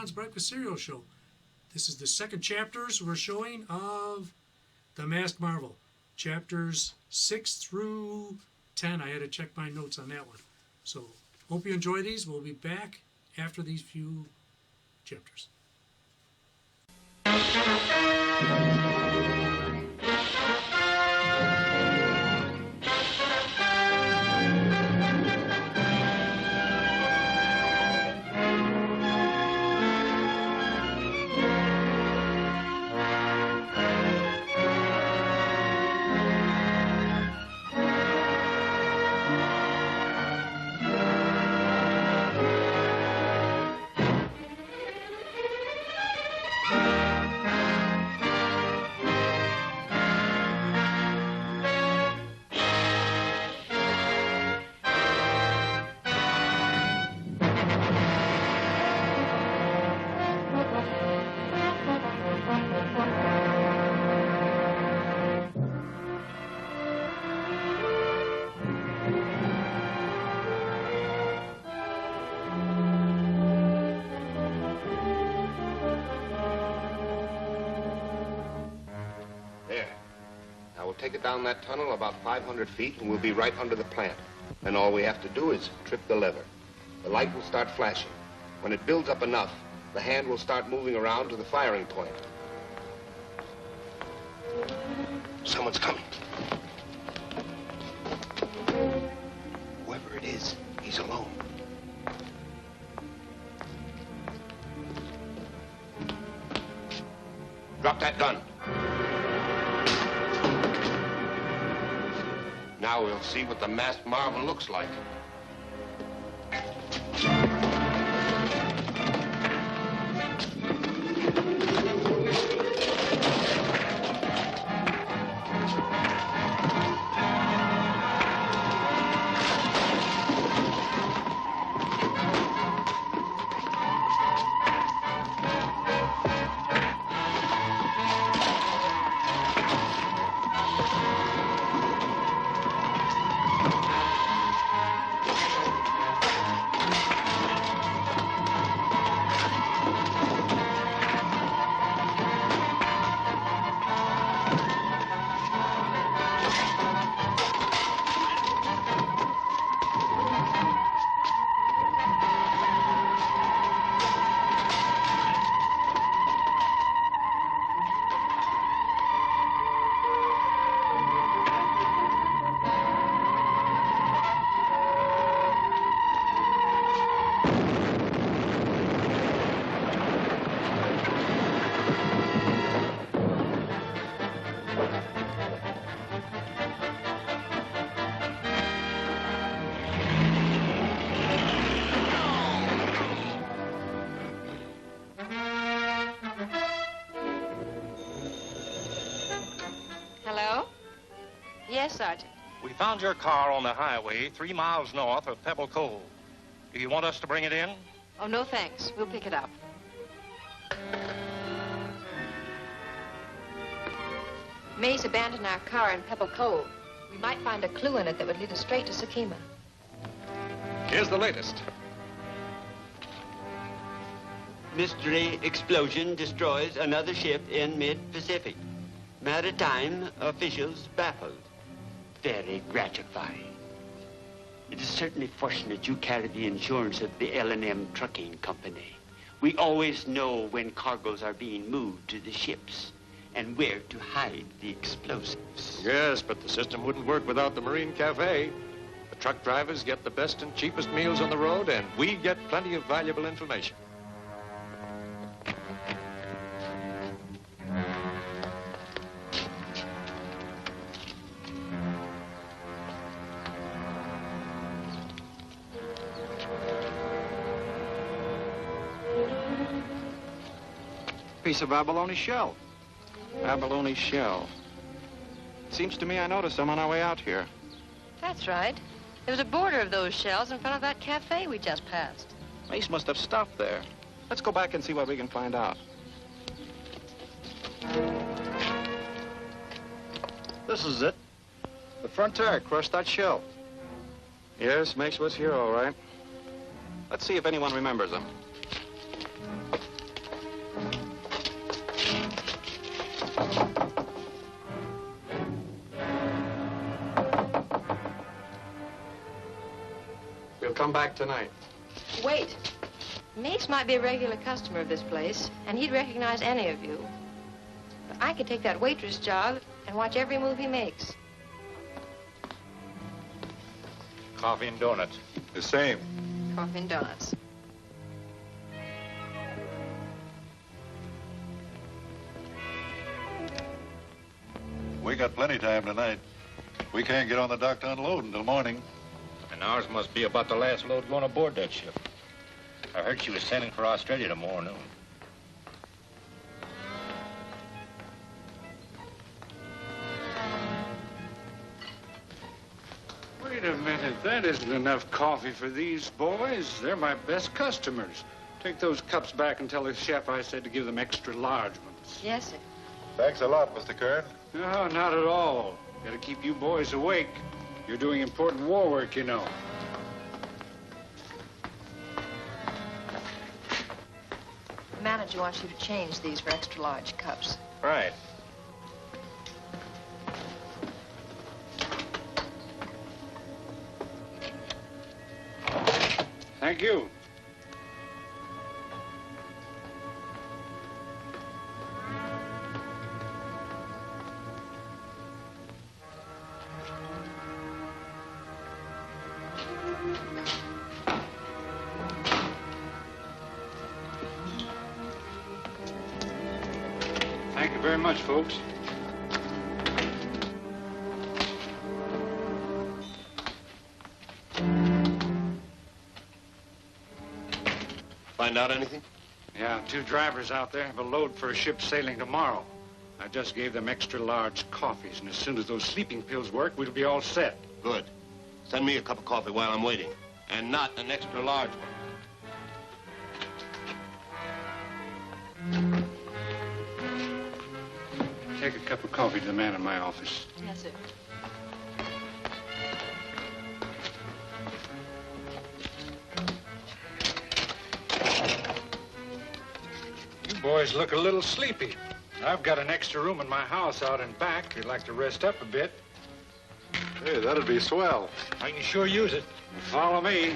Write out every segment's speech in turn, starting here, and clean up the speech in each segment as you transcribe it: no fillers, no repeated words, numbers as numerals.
Don's Breakfast Cereal Show. This is the second chapters we're showing of The Masked Marvel. Chapters 6 through 10. I had to check my notes on that one. So, hope you enjoy these. We'll be back after these few chapters. Take it down that tunnel about 500 feet and we'll be right under the plant. Then all we have to do is trip the lever. The light will start flashing. When it builds up enough, the hand will start moving around to the firing point. Someone's coming. Whoever it is, he's alone. Drop that gun. Now we'll see what the masked marvel looks like. Yes, Sergeant. We found your car on the highway 3 miles north of Pebble Cove. Do you want us to bring it in? Oh, no, thanks. We'll pick it up. May's abandoned our car in Pebble Cove. We might find a clue in it that would lead us straight to Sakima. Here's the latest. Mystery explosion destroys another ship in mid-Pacific. Maritime officials baffled. Very gratifying. It is certainly fortunate you carry the insurance of the L&M Trucking Company. We always know when cargoes are being moved to the ships and where to hide the explosives. Yes, but the system wouldn't work without the Marine Cafe. The truck drivers get the best and cheapest meals on the road, and we get plenty of valuable information. Piece of abalone shell. Abalone shell. Seems to me I noticed them on our way out here. That's right. There was a border of those shells in front of that cafe we just passed. Mace must have stopped there. Let's go back and see what we can find out. This is it. The front tire crushed that shell. Yes, Mace was here, all right. Let's see if anyone remembers him. We'll come back tonight. Wait. Mace might be a regular customer of this place, and he'd recognize any of you. But I could take that waitress job and watch every move he makes. Coffee and donuts. The same. Coffee and donuts. We got plenty time tonight. We can't get on the dock to unload until morning. And ours must be about the last load going aboard that ship. I heard she was sailing for Australia tomorrow noon. Wait a minute. That isn't enough coffee for these boys. They're my best customers. Take those cups back and tell the chef I said to give them extra large ones. Yes, sir. Thanks a lot, Mr. Kern. No, not at all. Gotta keep you boys awake. You're doing important war work, you know. The manager wants you to change these for extra large cups. Right. Thank you. Thank you very much, folks. Find out anything? Yeah, 2 drivers out there have a load for a ship sailing tomorrow. I just gave them extra large coffees, and as soon as those sleeping pills work, we'll be all set. Good. Send me a cup of coffee while I'm waiting. And not an extra large one. Take a cup of coffee to the man in my office. Yes, sir. You boys look a little sleepy. I've got an extra room in my house out in back. If you'd like to rest up a bit. Hey, that'd be swell. I can sure use it. Follow me.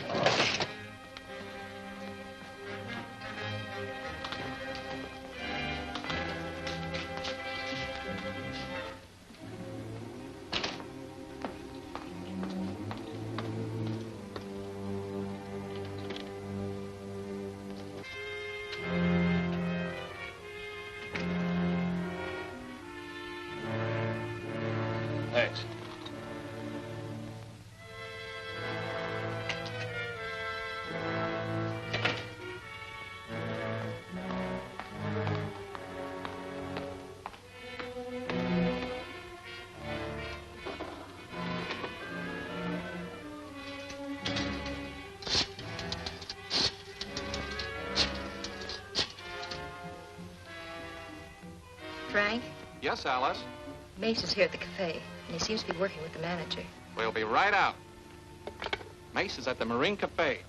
Thanks. Frank, Yes, Alice? Mace is here at the cafe, and he seems to be working with the manager. We'll be right out. Mace is at the Marine Cafe.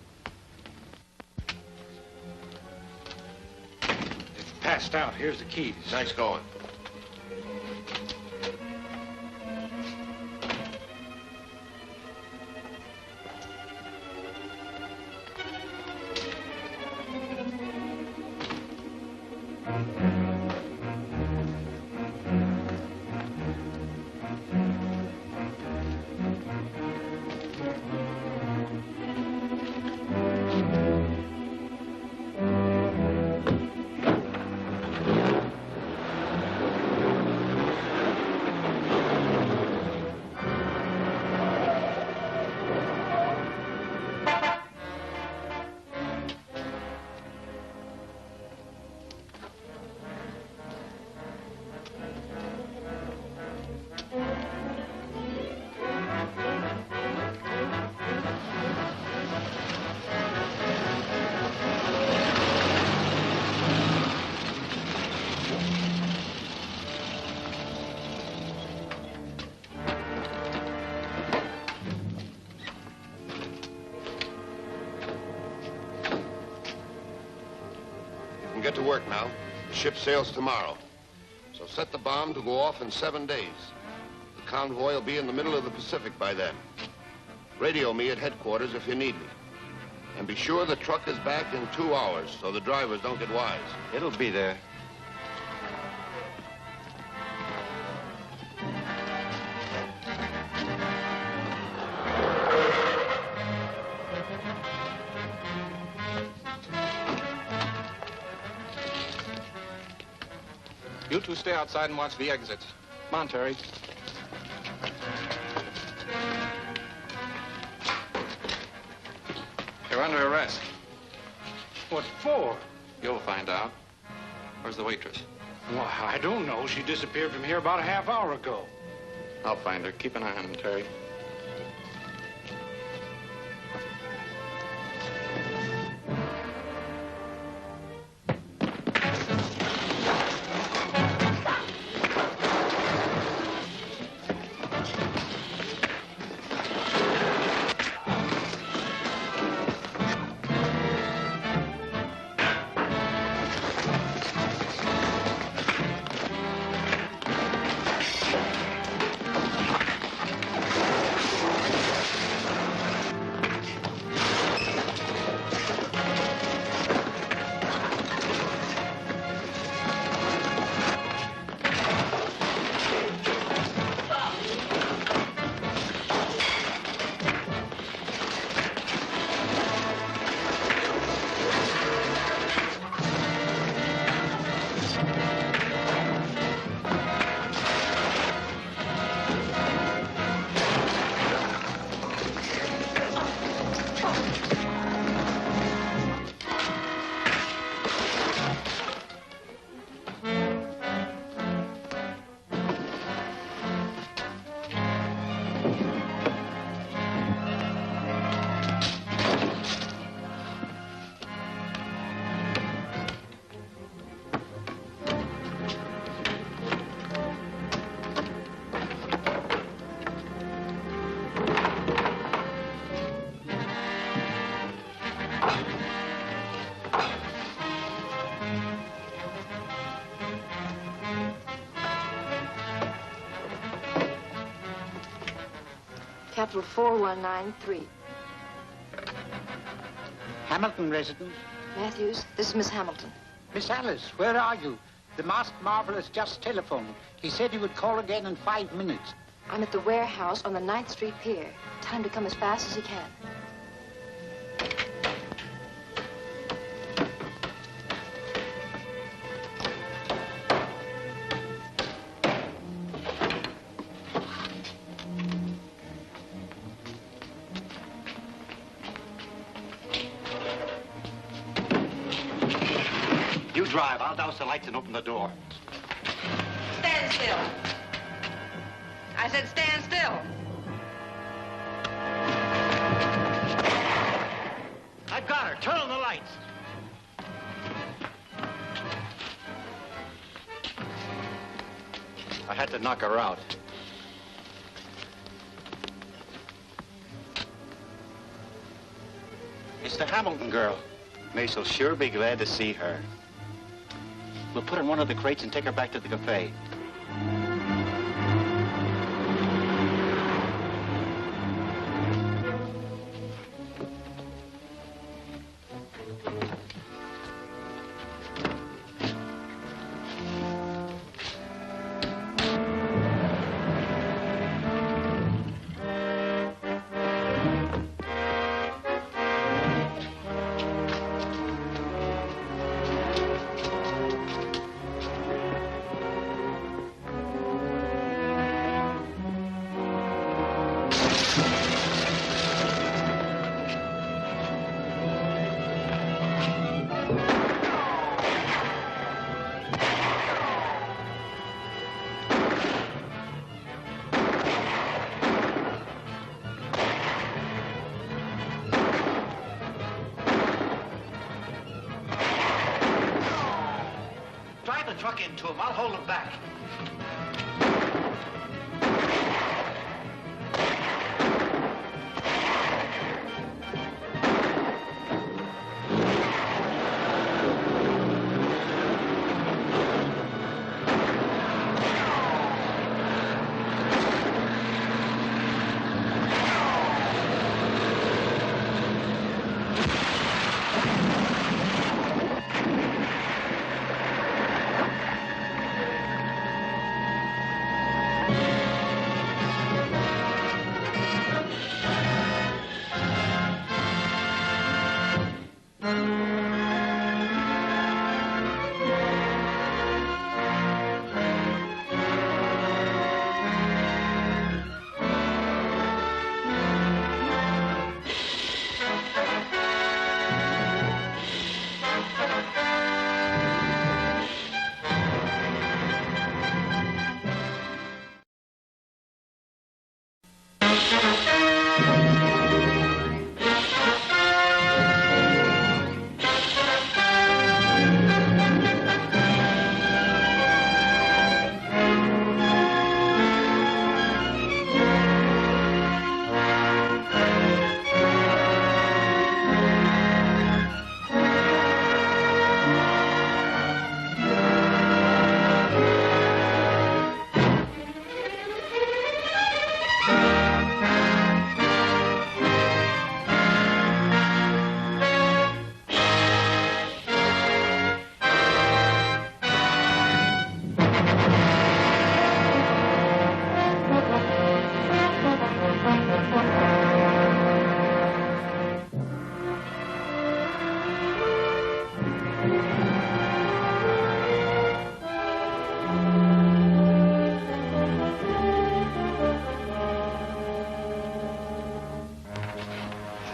It's passed out. Here's the keys. Nice going. Get to work now. The ship sails tomorrow. So set the bomb to go off in 7 days. The convoy will be in the middle of the Pacific by then. Radio me at headquarters if you need me. And be sure the truck is back in 2 hours so the drivers don't get wise. It'll be there. You two stay outside and watch the exits. Come on, Terry. You're under arrest. What for? You'll find out. Where's the waitress? Well, I don't know. She disappeared from here about a half hour ago. I'll find her. Keep an eye on him, Terry. Capital 4193. Hamilton residence. Matthews, this is Miss Hamilton. Miss Alice, where are you? The masked marvel has just telephoned. He said he would call again in 5 minutes. I'm at the warehouse on the 9th Street Pier. Tell him to come as fast as he can. You drive. I'll douse the lights and open the door. Stand still. I said stand still. I've got her. Turn on the lights. I had to knock her out. It's the Hamilton girl. Mace will sure be glad to see her. We'll put her in one of the crates and take her back to the cafe. Drive the truck into him. I'll hold him back.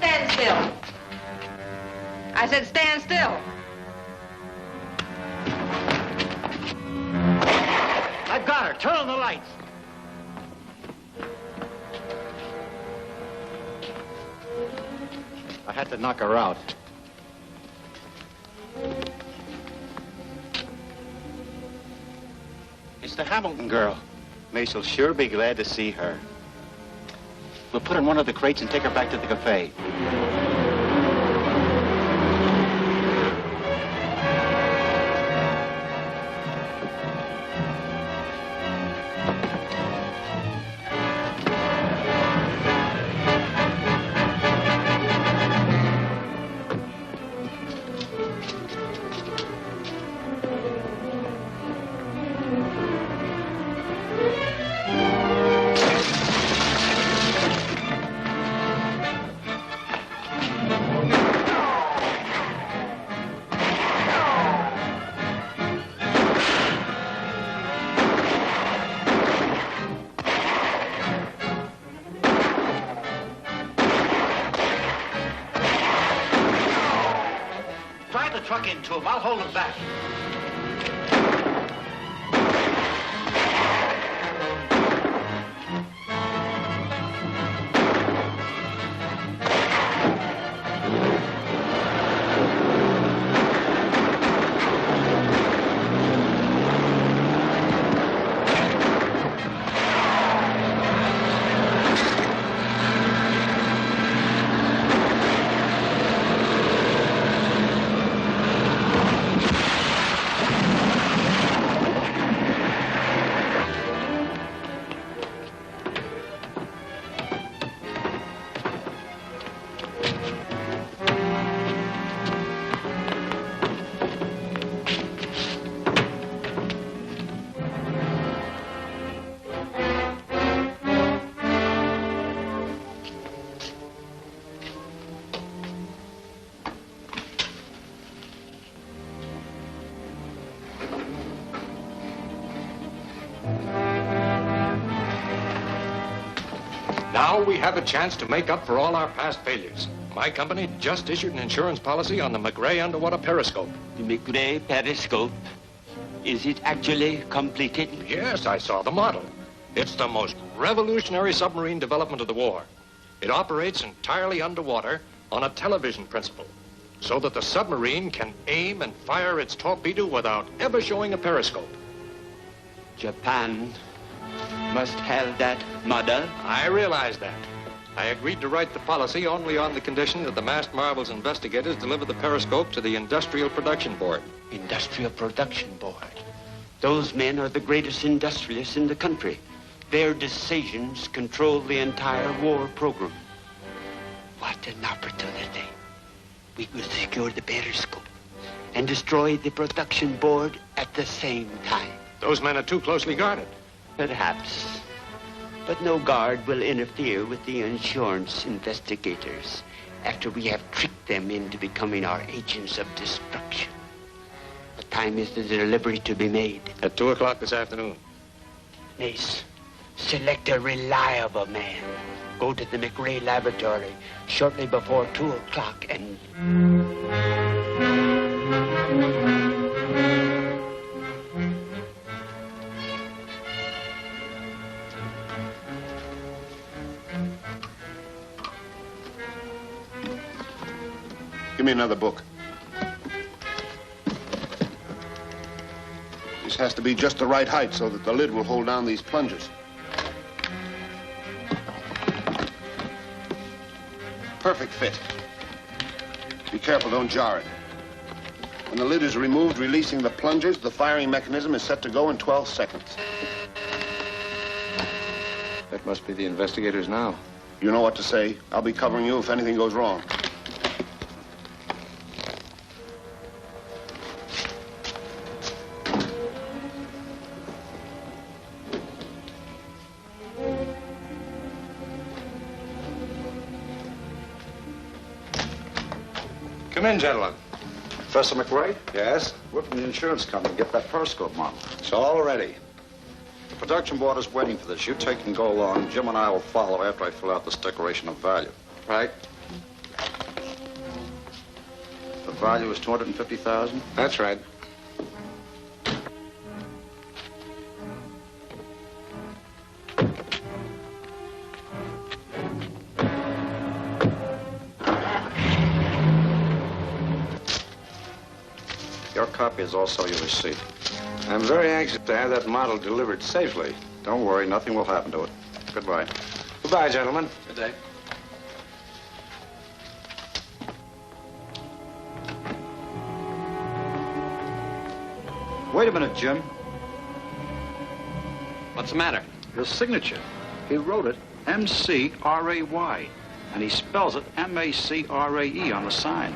Stand still. I said stand still. I've got her. Turn on the lights. I had to knock her out. It's the Hamilton girl. Mace'll sure be glad to see her. We'll put her in one of the crates and take her back to the cafe. Truck into him. I'll hold him back. Now we have a chance to make up for all our past failures. My company just issued an insurance policy on the McRae underwater periscope. The McRae periscope. Is it actually completed? Yes, I saw the model. It's the most revolutionary submarine development of the war. It operates entirely underwater on a television principle, so that the submarine can aim and fire its torpedo without ever showing a periscope. Japan must have that model. I realize that. I agreed to write the policy only on the condition that the Masked Marvel's investigators deliver the periscope to the Industrial Production Board. Industrial Production Board. Those men are the greatest industrialists in the country. Their decisions control the entire war program. What an opportunity. We will secure the periscope and destroy the production board at the same time. Those men are too closely guarded. Perhaps. But no guard will interfere with the insurance investigators. after we have tricked them into becoming our agents of destruction. What time is the delivery to be made? At 2 o'clock this afternoon. Mace, select a reliable man. Go to the McRae laboratory shortly before 2 o'clock and... Give me another book. This has to be just the right height so that the lid will hold down these plungers. Perfect fit. Be careful, don't jar it. When the lid is removed, releasing the plungers, the firing mechanism is set to go in 12 seconds. That must be the investigators now. You know what to say. I'll be covering you if anything goes wrong. Come in, gentlemen. Professor McRae? Yes? We're from the insurance company. Get that periscope model. It's all ready. The production board is waiting for this. You take and go along. Jim and I will follow after I fill out this declaration of value. Right. The value is $250,000. That's right. Your copy is also your receipt. I'm very anxious to have that model delivered safely. Don't worry, nothing will happen to it. Goodbye. Goodbye, gentlemen. Good day. Wait a minute, Jim. What's the matter? Your signature. He wrote it M-C-R-A-Y, and he spells it M-A-C-R-A-E on the sign.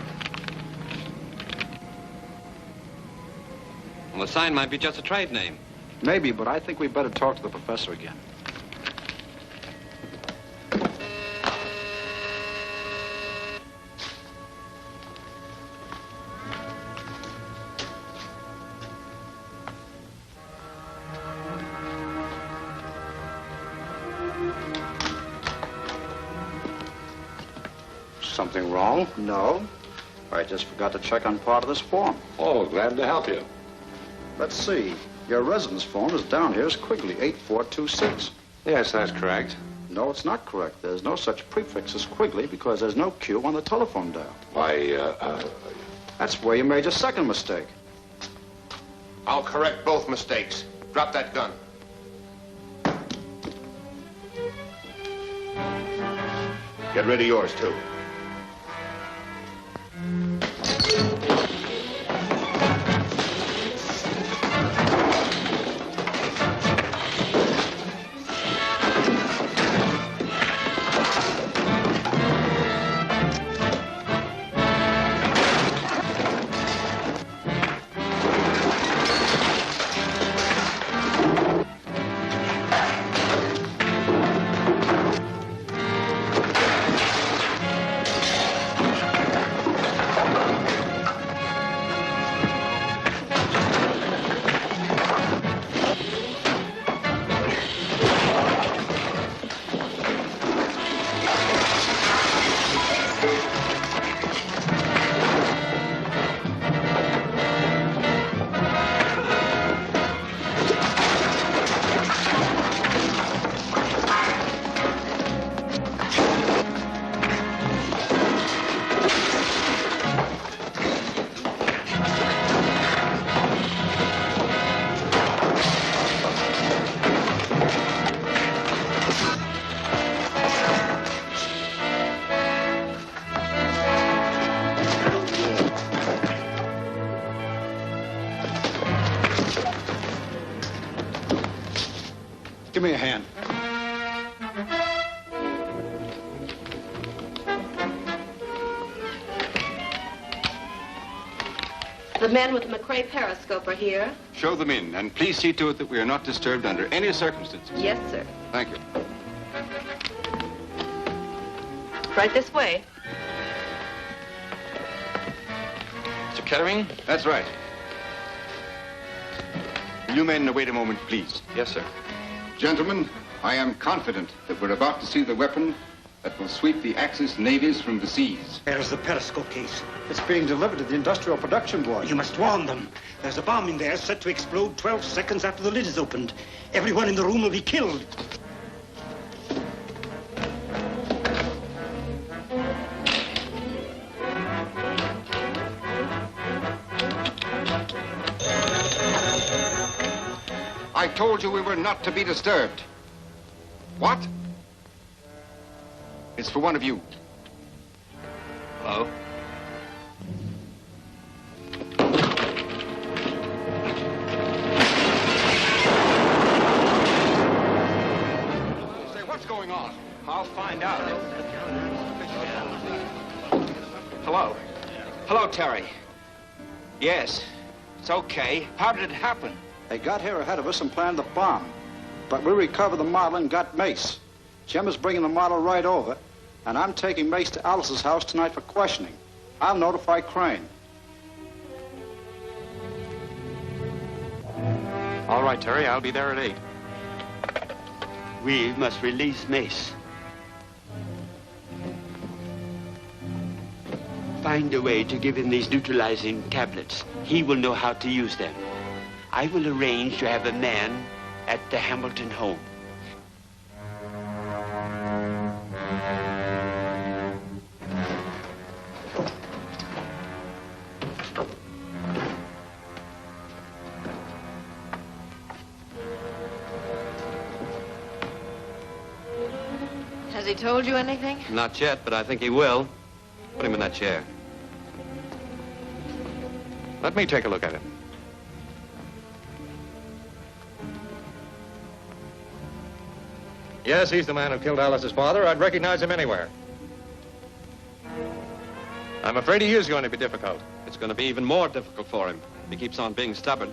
Well, the sign might be just a trade name. Maybe, but I think we better talk to the professor again. Something wrong? No. I just forgot to check on part of this form. Oh, glad to help you. Let's see. Your residence phone is down here as Quigley, 8426. Yes, that's correct. No, it's not correct. There's no such prefix as Quigley because there's no Q on the telephone dial. Why, That's where you made your second mistake. I'll correct both mistakes. Drop that gun. Get rid of yours, too. Give me a hand. The men with the McRae periscope are here. Show them in, and please see to it that we are not disturbed under any circumstances. Yes, sir. Thank you. Right this way. Kettering? That's right. You men wait a moment, please. Yes, sir. Gentlemen, I am confident that we're about to see the weapon that will sweep the Axis navies from the seas. There's the periscope case. It's being delivered to the industrial production board. You must warn them. There's a bomb in there set to explode 12 seconds after the lid is opened. Everyone in the room will be killed. I told you we were not to be disturbed. What? It's for one of you. Hello? Say, what's going on? I'll find out. Hello? Hello, Terry. Yes, it's okay. How did it happen? They got here ahead of us and planned the bomb. But we recovered the model and got Mace. Jim is bringing the model right over, and I'm taking Mace to Alice's house tonight for questioning. I'll notify Crane. All right, Terry, I'll be there at 8. We must release Mace. Find a way to give him these neutralizing tablets. He will know how to use them. I will arrange to have a man at the Hamilton home. Has he told you anything? Not yet, but I think he will. Put him in that chair. Let me take a look at him. Yes, he's the man who killed Alice's father. I'd recognize him anywhere. I'm afraid he is going to be difficult. It's going to be even more difficult for him if he keeps on being stubborn.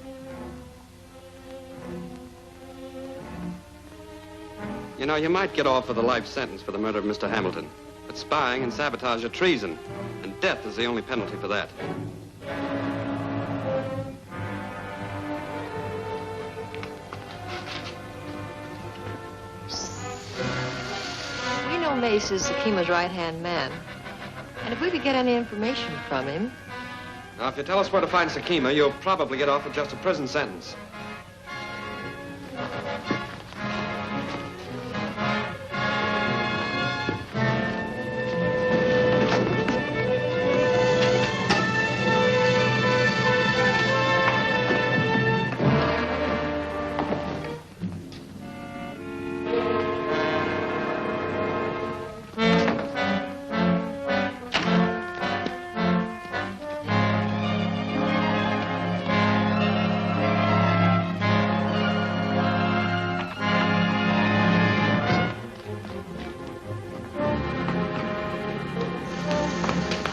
You know, you might get off with a life sentence for the murder of Mr. Hamilton. But spying and sabotage are treason, and death is the only penalty for that. We know Mace is Sakima's right-hand man. And if we could get any information from him... Now, if you tell us where to find Sakima, you'll probably get off with just a prison sentence.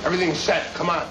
Everything's set. Come on.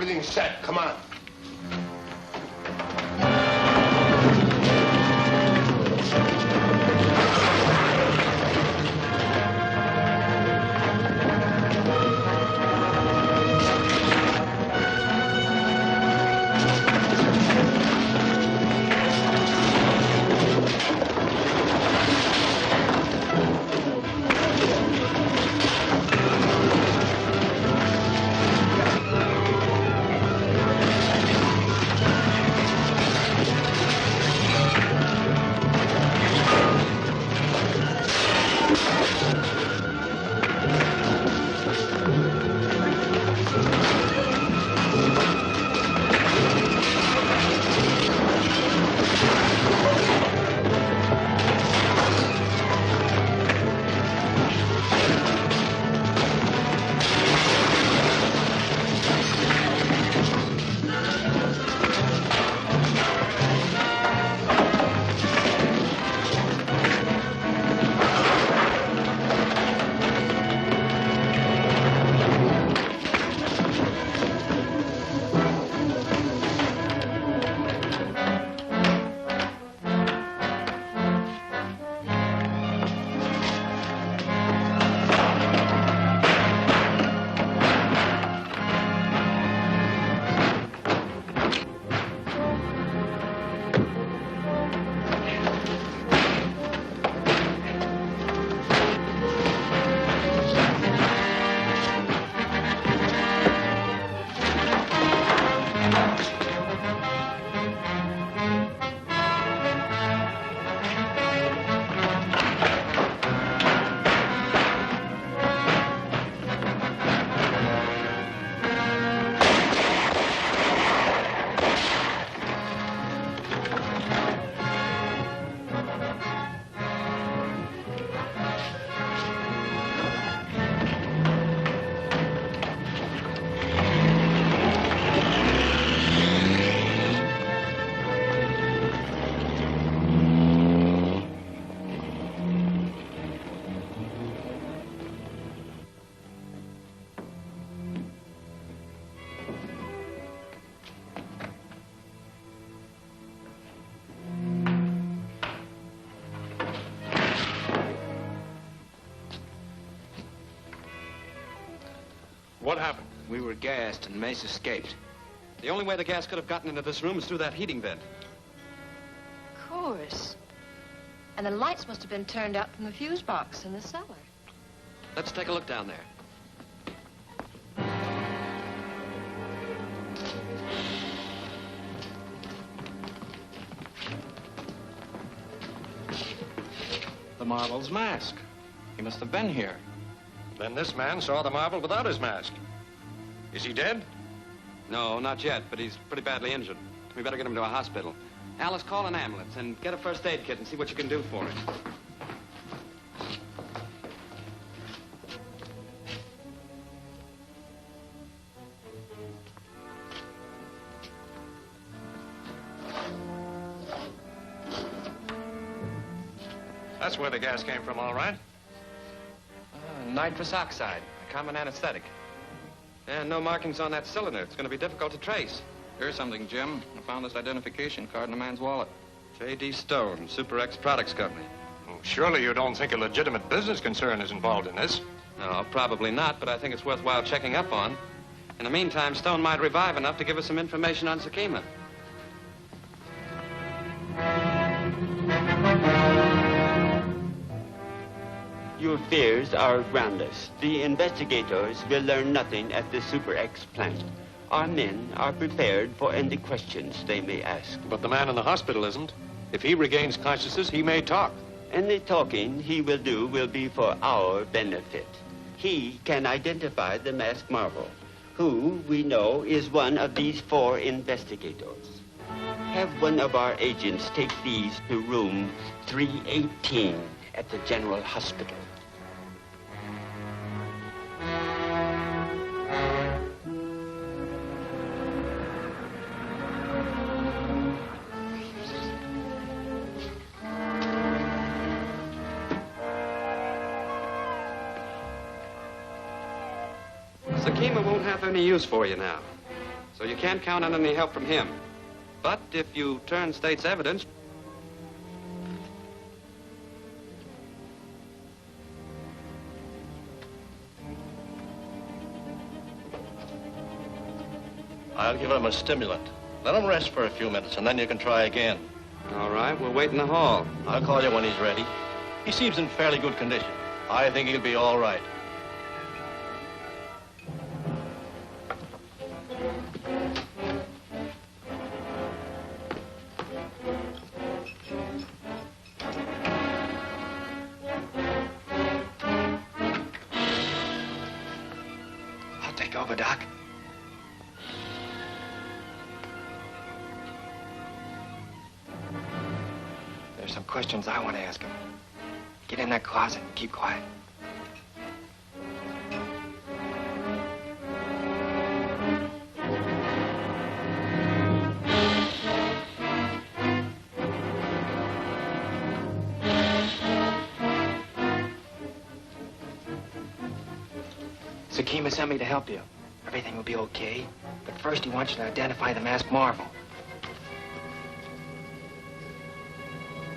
Everything's set. Come on. What happened? We were gassed and Mace escaped. The only way the gas could have gotten into this room is through that heating vent. Of course. And the lights must have been turned out from the fuse box in the cellar. Let's take a look down there. The Marvel's mask. He must have been here. Then this man saw the marvel without his mask. Is he dead? No, not yet, but he's pretty badly injured. We better get him to a hospital. Alice, call an ambulance and get a first aid kit and see what you can do for him. That's where the gas came from, all right. Nitrous oxide, a common anesthetic. And no markings on that cylinder. It's going to be difficult to trace. Here's something, Jim. I found this identification card in a man's wallet. J.D. Stone, Super X Products Company. Oh, surely you don't think a legitimate business concern is involved in this? No, probably not, but I think it's worthwhile checking up on. In the meantime, Stone might revive enough to give us some information on Sakima. Your fears are groundless. The investigators will learn nothing at the Super X plant. Our men are prepared for any questions they may ask. But the man in the hospital isn't. If he regains consciousness, he may talk. Any talking he will do will be for our benefit. He can identify the masked marvel, who we know is one of these 4 investigators. Have one of our agents take these to room 318 at the General Hospital. Sakima won't have any use for you now. so you can't count on any help from him. But if you turn state's evidence... I'll give him a stimulant. Let him rest for a few minutes, and then you can try again. All right, we'll wait in the hall. I'll call you when he's ready. He seems in fairly good condition. I think he'll be all right. I'll take over, Doc. There's some questions I want to ask him. Get in that closet and keep quiet. Sakima sent me to help you. Everything will be okay, but first he wants you to identify the masked marvel.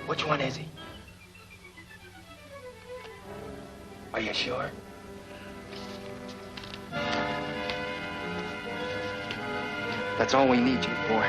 Which one is he? Are you sure? That's all we need you for.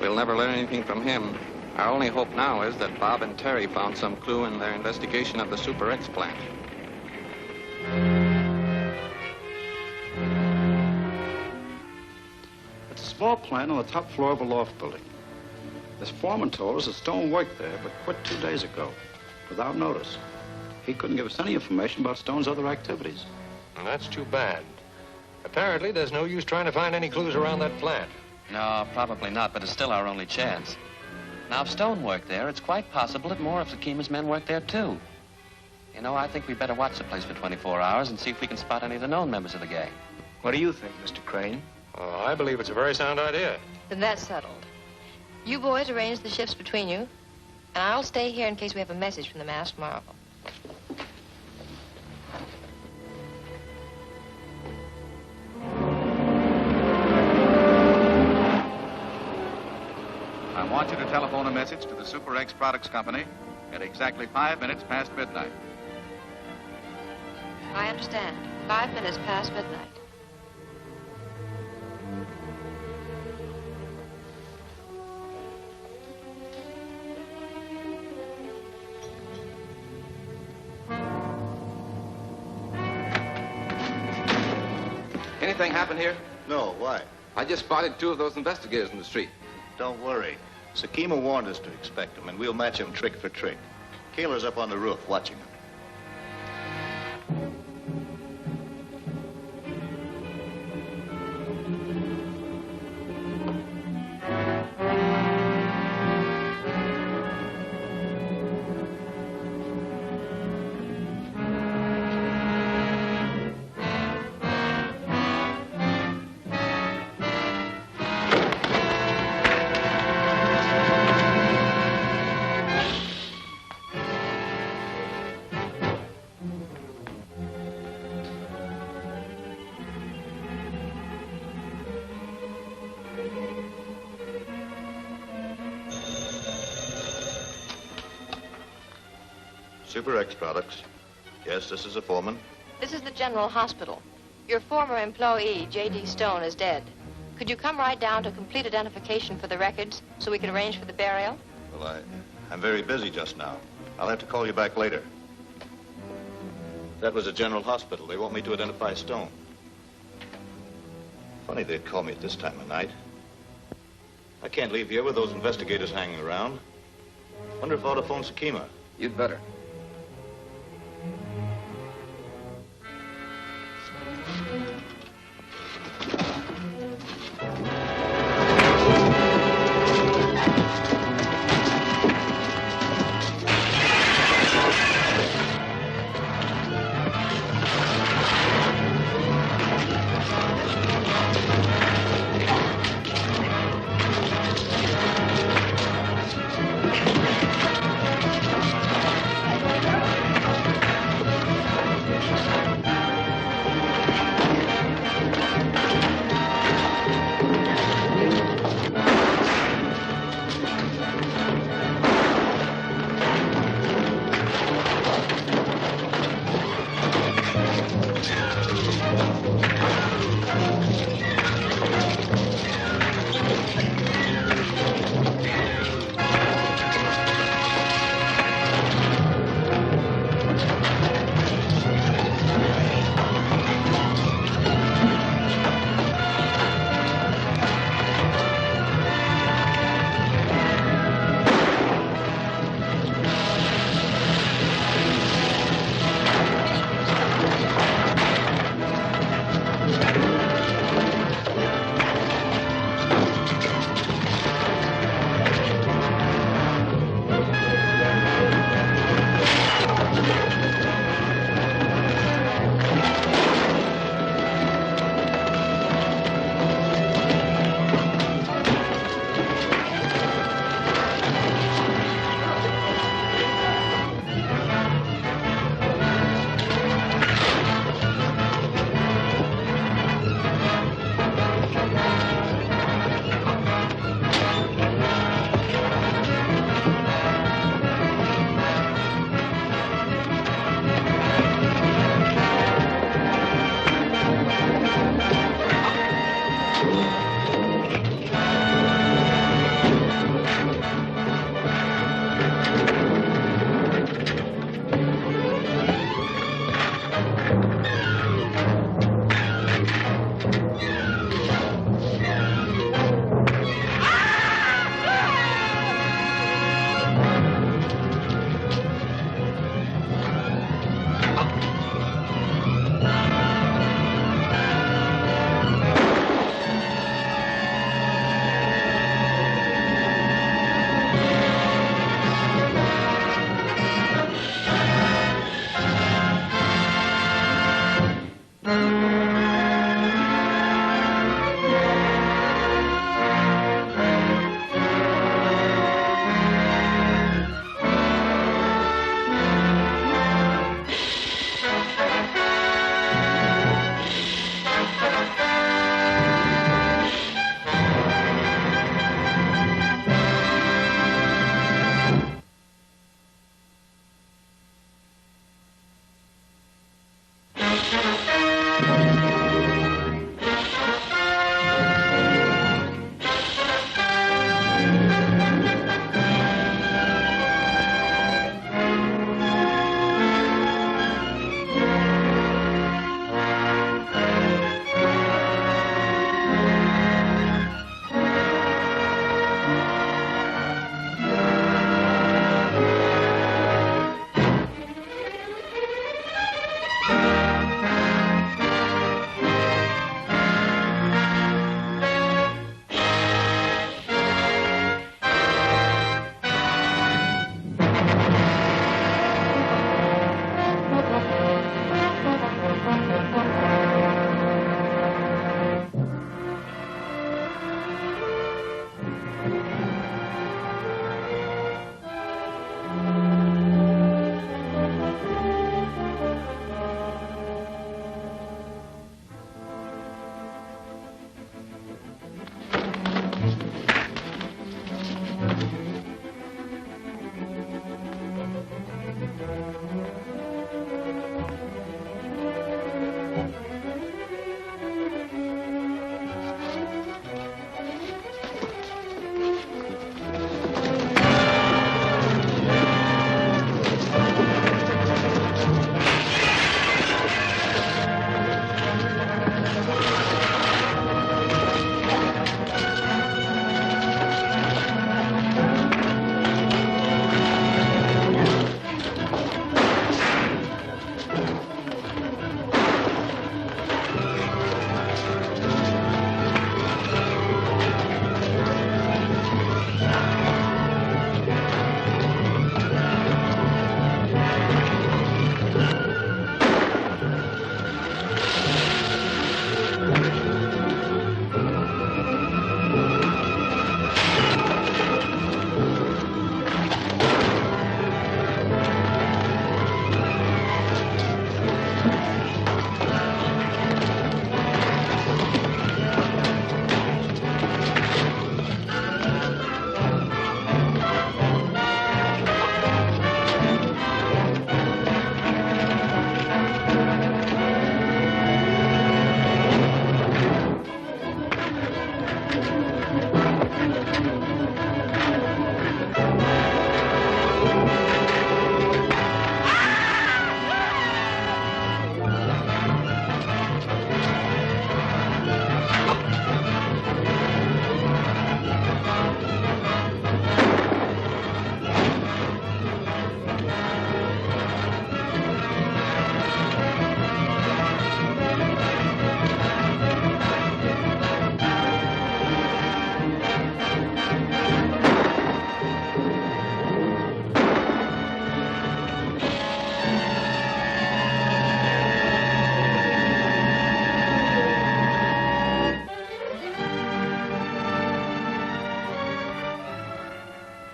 We'll never learn anything from him. Our only hope now is that Bob and Terry found some clue in their investigation of the Super X plant. It's a small plant on the top floor of a loft building. This foreman told us that Stone worked there, but quit 2 days ago, without notice. He couldn't give us any information about Stone's other activities. Well, that's too bad. Apparently, there's no use trying to find any clues around that plant. No, probably not, but it's still our only chance. Now, if Stone worked there, it's quite possible that more of Sakima's men worked there, too. You know, I think we better watch the place for 24 hours and see if we can spot any of the known members of the gang. What do you think, Mr. Crane? Oh, I believe it's a very sound idea. Then that's settled. You boys arrange the shifts between you, and I'll stay here in case we have a message from the masked marvel. I want you to telephone a message to the Super X Products Company at exactly 5 minutes past midnight. I understand. 5 minutes past midnight. Anything happen here? No, why? I just spotted 2 of those investigators in the street. Don't worry. Sakima warned us to expect them, and we'll match him trick for trick. Kaler's up on the roof watching them. Super X Products. Yes, this is the foreman. This is the General Hospital. Your former employee, J.D. Stone, is dead. Could you come right down to complete identification for the records so we can arrange for the burial? Well, I'm very busy just now. I'll have to call you back later. That was the General Hospital. They want me to identify Stone. Funny they'd call me at this time of night. I can't leave here with those investigators hanging around. Wonder if I ought to phone Sakima. You'd better.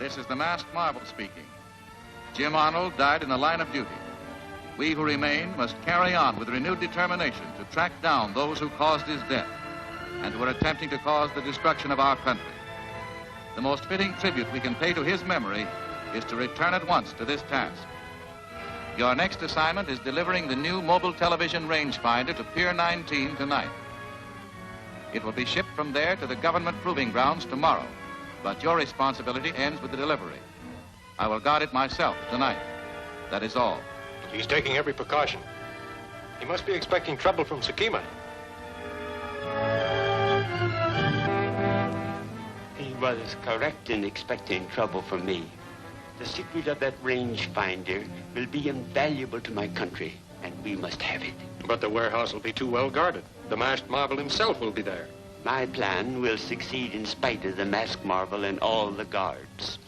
This is the masked marvel speaking. Jim Arnold died in the line of duty. We who remain must carry on with renewed determination to track down those who caused his death and who are attempting to cause the destruction of our country. The most fitting tribute we can pay to his memory is to return at once to this task. Your next assignment is delivering the new mobile television rangefinder to Pier 19 tonight. It will be shipped from there to the government proving grounds tomorrow, but your responsibility ends with the delivery. I will guard it myself tonight. That is all. He's taking every precaution. He must be expecting trouble from Sakima. He was correct in expecting trouble from me. The secret of that rangefinder will be invaluable to my country, and we must have it. But the warehouse will be too well guarded. The masked marvel himself will be there. My plan will succeed in spite of the masked marvel and all the guards.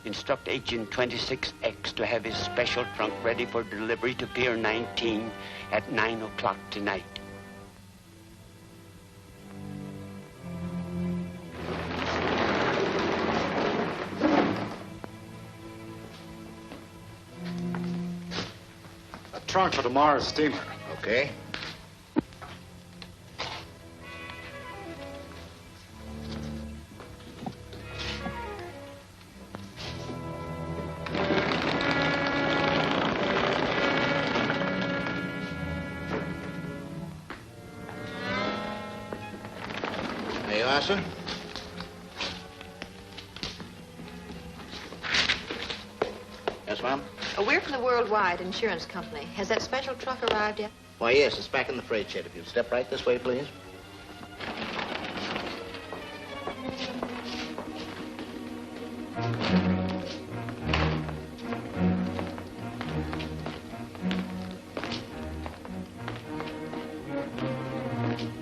Instruct Agent 26X to have his special trunk ready for delivery to Pier 19 at 9 o'clock tonight. A trunk for tomorrow's steamer. Okay. There you are, sir. Yes, ma'am? We're from the Worldwide Insurance Company. Has that special truck arrived yet? Why, yes, it's back in the freight shed. If you'll step right this way, please.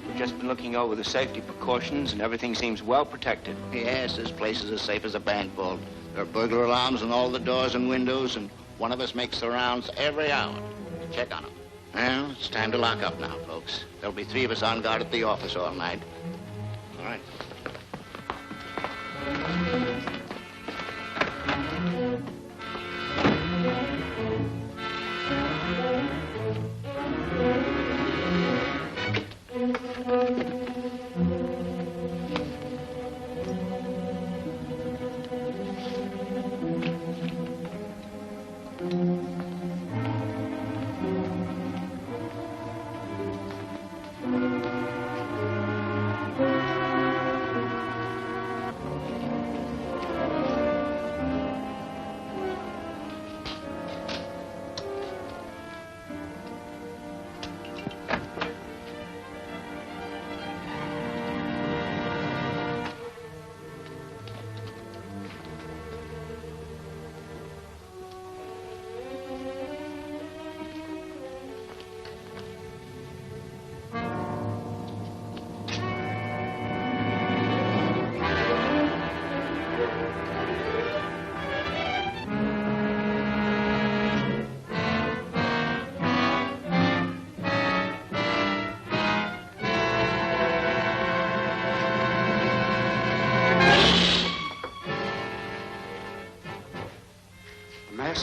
We've just been looking over the safety precautions, and everything seems well protected. Yes, this place is as safe as a bank vault. There are burglar alarms on all the doors and windows, and one of us makes the rounds every hour. Check on them. Well, it's time to lock up now, folks. There'll be 3 of us on guard at the office all night. All right.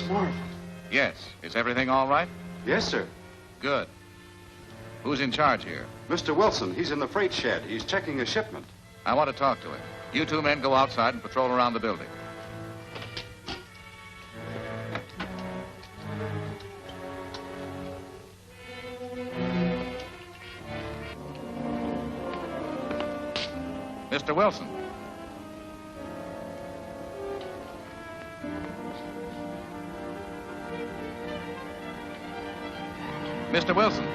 Marvel. Yes. Is everything all right? Yes, sir. Good. Who's in charge here? Mr. Wilson, he's in the freight shed. He's checking a shipment. I want to talk to him. You 2 men go outside and patrol around the building. Mr. Wilson. Mr. Wilson.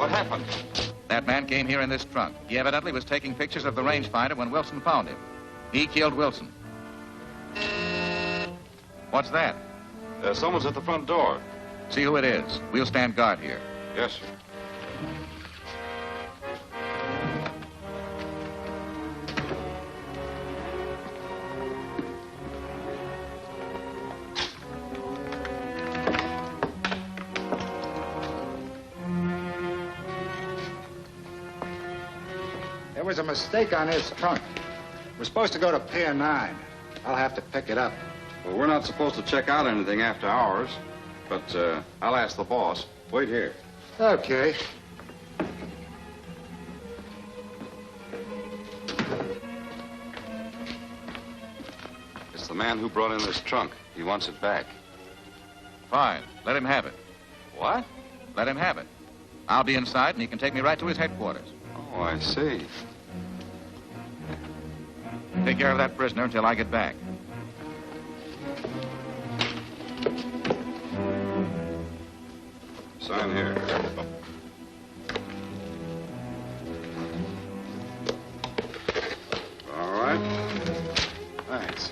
What happened? That man came here in this trunk. He evidently was taking pictures of the rangefinder when Wilson found him. He killed Wilson. What's that? Someone's at the front door. See who it is. We'll stand guard here. Yes, sir. There was a mistake on his trunk. We're supposed to go to Pier 9. I'll have to pick it up. Well, we're not supposed to check out anything after hours, but I'll ask the boss. Wait here. Okay. It's the man who brought in this trunk. He wants it back. Fine. Let him have it. What? Let him have it. I'll be inside, and he can take me right to his headquarters. Oh, I see. Take care of that prisoner until I get back. Sign here. All right. Thanks.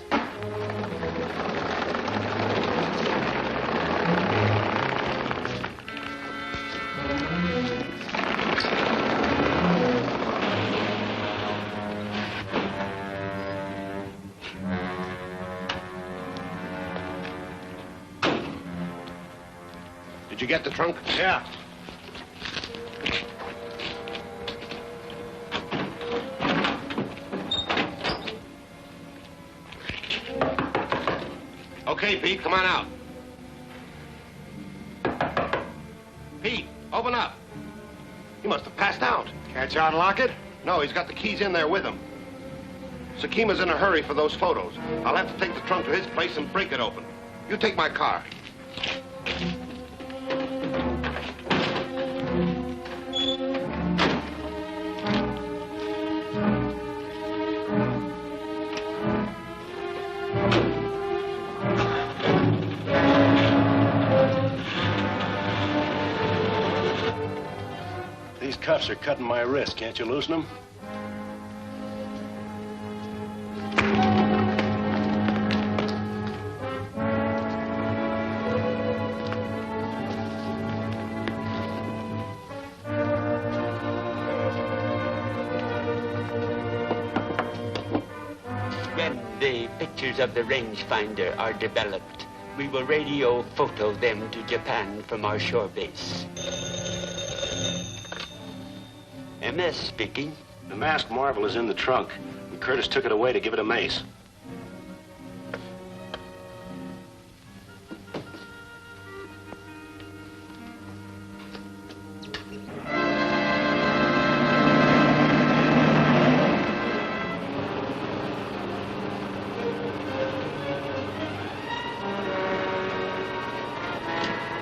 Did you get the trunk? Yeah. Okay, Pete, come on out. Pete, open up. He must have passed out. Can't you unlock it? No, he's got the keys in there with him. Sakima's in a hurry for those photos. I'll have to take the trunk to his place and break it open. You take my car. These cuffs are cutting my wrist. Can't you loosen them? When the pictures of the rangefinder are developed, we will radio photo them to Japan from our shore base. MS speaking. The masked marvel is in the trunk, and Curtis took it away to give it a mace.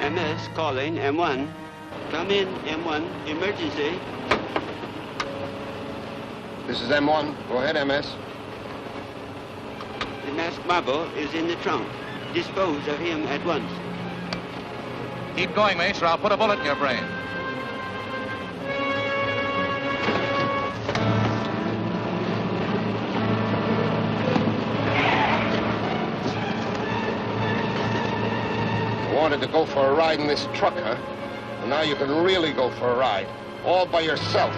MS calling M1. Come in, M1. Emergency. This is M1. Go ahead, MS. The masked marvel is in the trunk. Dispose of him at once. Keep going, Mace, or I'll put a bullet in your brain. You wanted to go for a ride in this truck, huh? Well, now you can really go for a ride. All by yourself.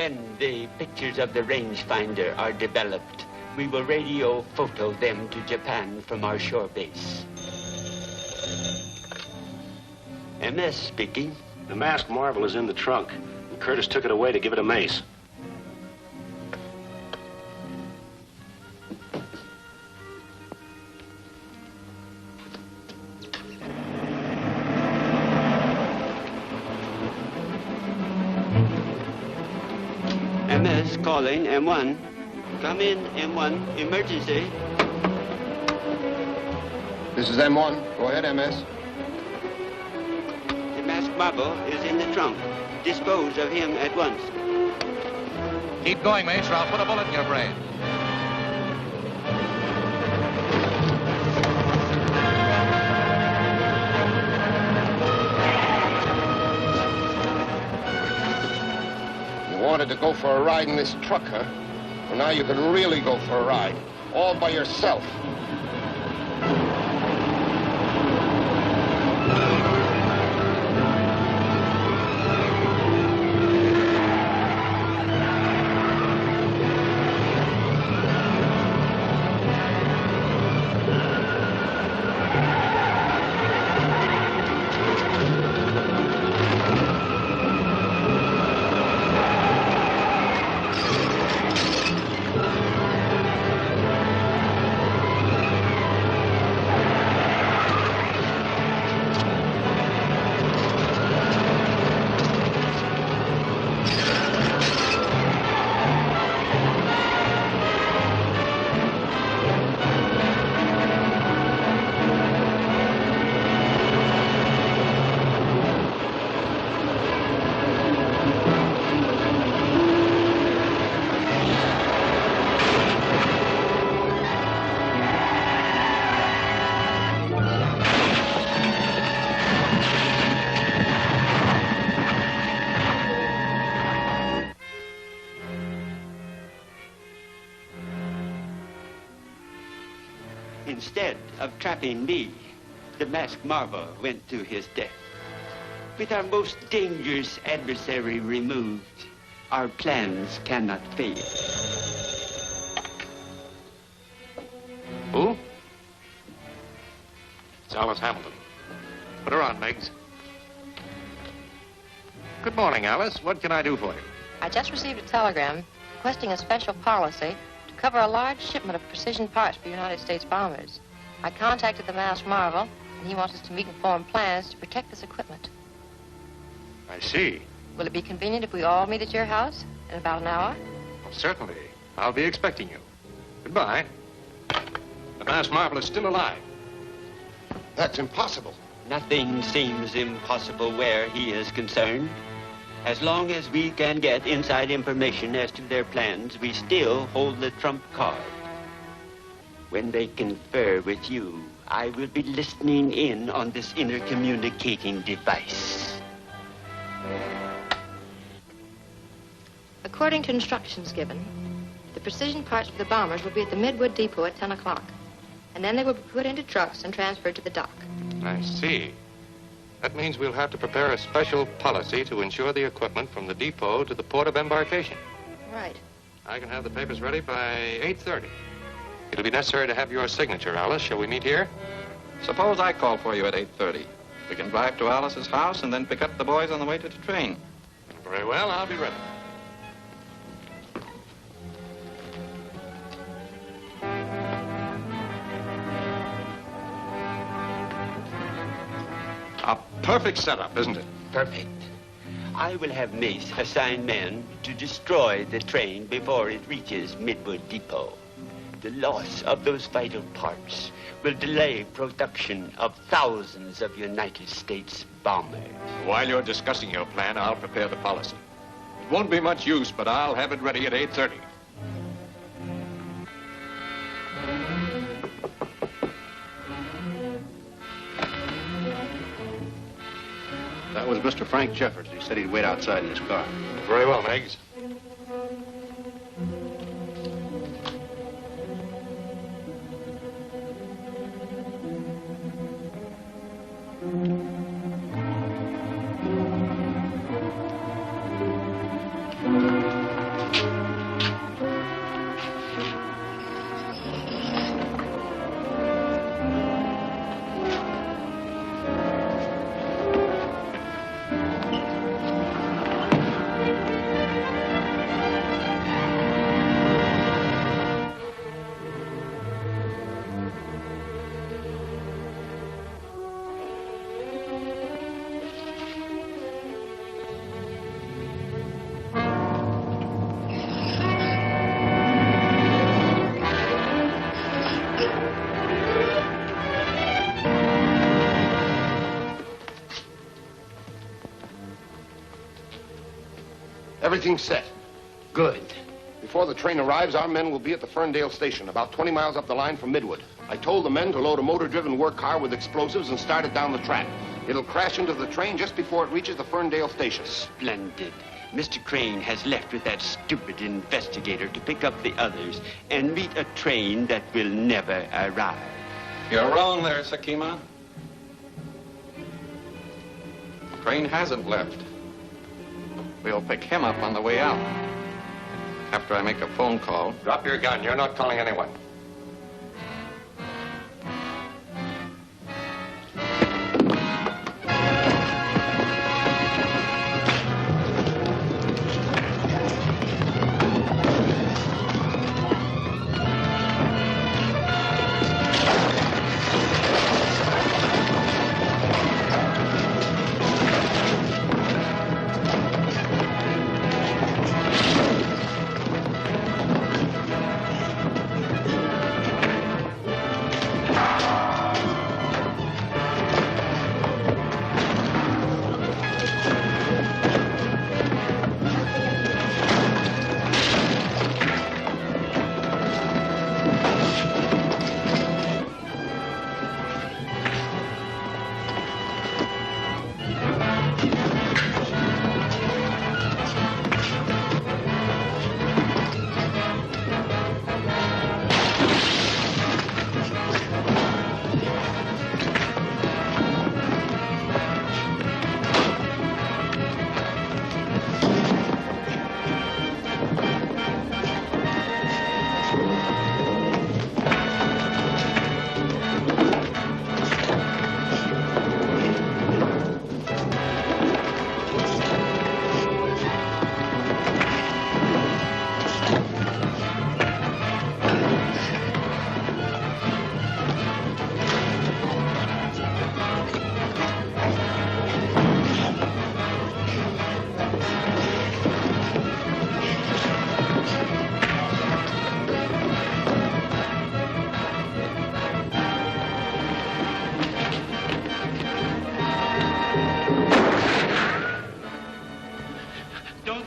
When the pictures of the rangefinder are developed, we will radio photo them to Japan from our shore base. MS speaking. The masked marvel is in the trunk, and Curtis took it away to give it a mace. MS calling M1. Come in, M1. Emergency. This is M1. Go ahead, MS. The masked marble is in the trunk. Dispose of him at once. Keep going, Mace, or I'll put a bullet in your brain. You wanted to go for a ride in this truck, huh? Well, now you can really go for a ride. All by yourself. Instead of trapping me, the masked marvel went to his death. With our most dangerous adversary removed, our plans cannot fail. Who? It's Alice Hamilton. Put her on, Meggs. Good morning, Alice. What can I do for you? I just received a telegram requesting a special policy to cover a large shipment of precision parts for United States bombers. I contacted the masked marvel, and he wants us to meet and form plans to protect this equipment. I see. Will it be convenient if we all meet at your house in about an hour? Well, certainly. I'll be expecting you. Goodbye. The masked marvel is still alive. That's impossible. Nothing seems impossible where he is concerned. As long as we can get inside information as to their plans, we still hold the trump card. When they confer with you, I will be listening in on this intercommunicating device. According to instructions given, the precision parts for the bombers will be at the Midwood Depot at 10 o'clock. And then they will be put into trucks and transferred to the dock. I see. That means we'll have to prepare a special policy to ensure the equipment from the depot to the port of embarkation. Right. I can have the papers ready by 8:30. It'll be necessary to have your signature, Alice. Shall we meet here? Suppose I call for you at 8:30. We can drive to Alice's house and then pick up the boys on the way to the train. Very well, I'll be ready. A perfect setup, isn't it? Perfect. I will have Mace assign men to destroy the train before it reaches Midwood Depot. The loss of those vital parts will delay production of thousands of United States bombers. While you're discussing your plan, I'll prepare the policy. It won't be much use, but I'll have it ready at 8:30. That was Mr. Frank Jeffords. He said he'd wait outside in his car. Very well, Meggs. Everything's set. Good. Before the train arrives, our men will be at the Ferndale station, about 20 miles up the line from Midwood. I told the men to load a motor-driven work car with explosives and start it down the track. It'll crash into the train just before it reaches the Ferndale station. Splendid. Mr. Crane has left with that stupid investigator to pick up the others and meet a train that will never arrive. You're wrong there, Sakima. Crane hasn't left. We'll pick him up on the way out. After I make a phone call. Drop your gun. You're not calling anyone.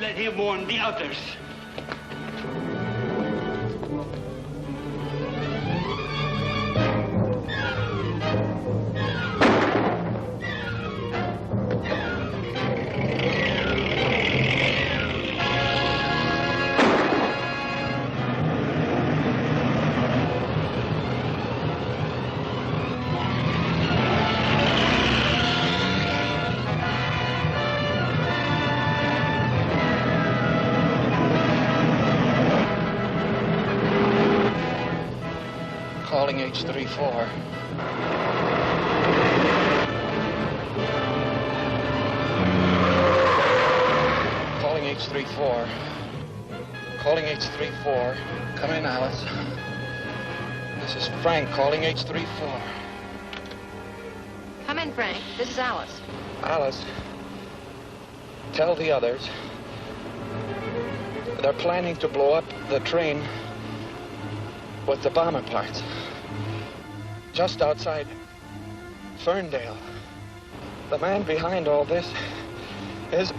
Let him warn the others. Calling H34. Calling H34. Calling H34. Come in, Alice. This is Frank calling H34. Come in, Frank. This is Alice. Alice, tell the others they're planning to blow up the train with the bomber parts just outside Ferndale. The man behind all this is...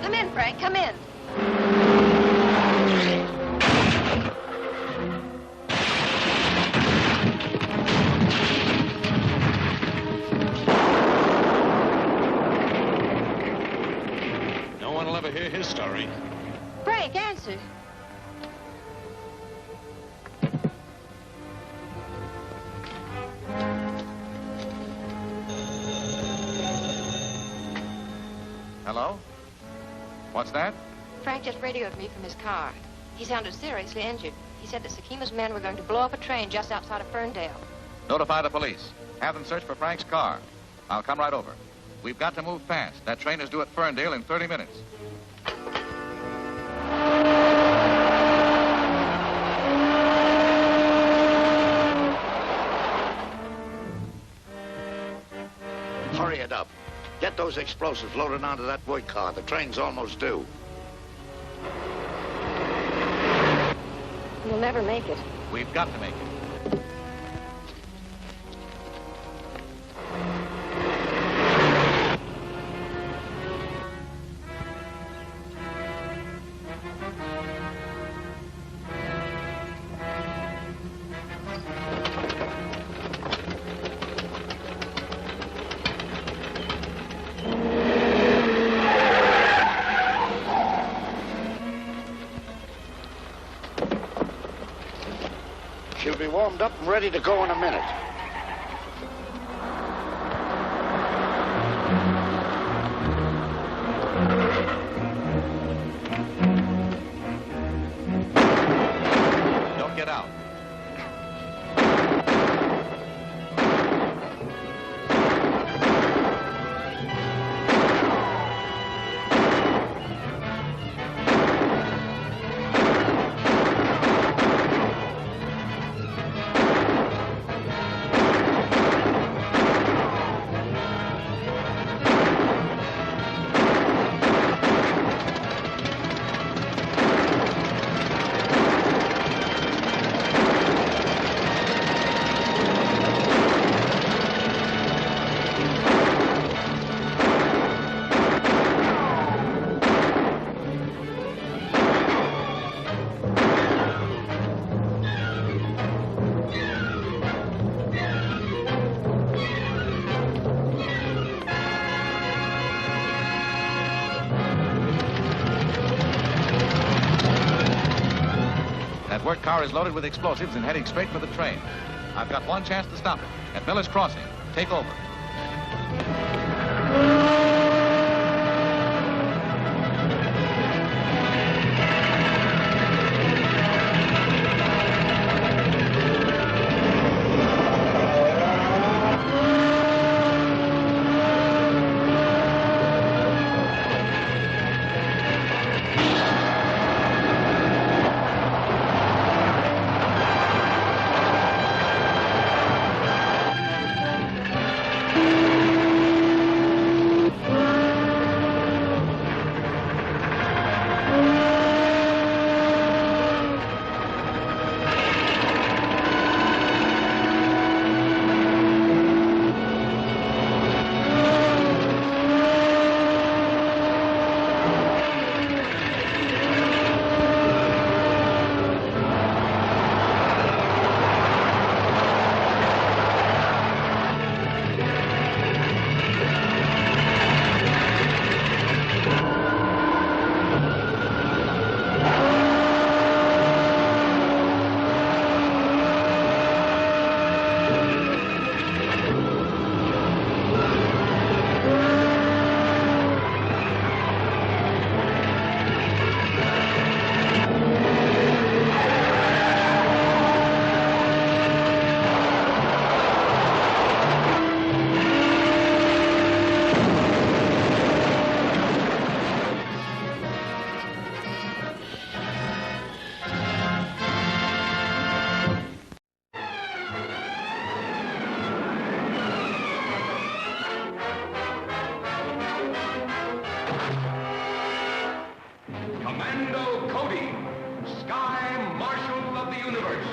Come in, Frank. Come in. No one will ever hear his story. Frank, answer. Hello? What's that? Frank just radioed me from his car. He sounded seriously injured. He said that Sakima's men were going to blow up a train just outside of Ferndale. Notify the police. Have them search for Frank's car. I'll come right over. We've got to move fast. That train is due at Ferndale in 30 minutes. Hurry it up. Get those explosives loaded onto that wood car. The train's almost due. We'll never make it. We've got to make it. warmed up and ready to go in a minute. Don't get out. That work car is loaded with explosives and heading straight for the train. I've got one chance to stop it. At Miller's Crossing. Take over. Commando Cody, Sky Marshal of the Universe.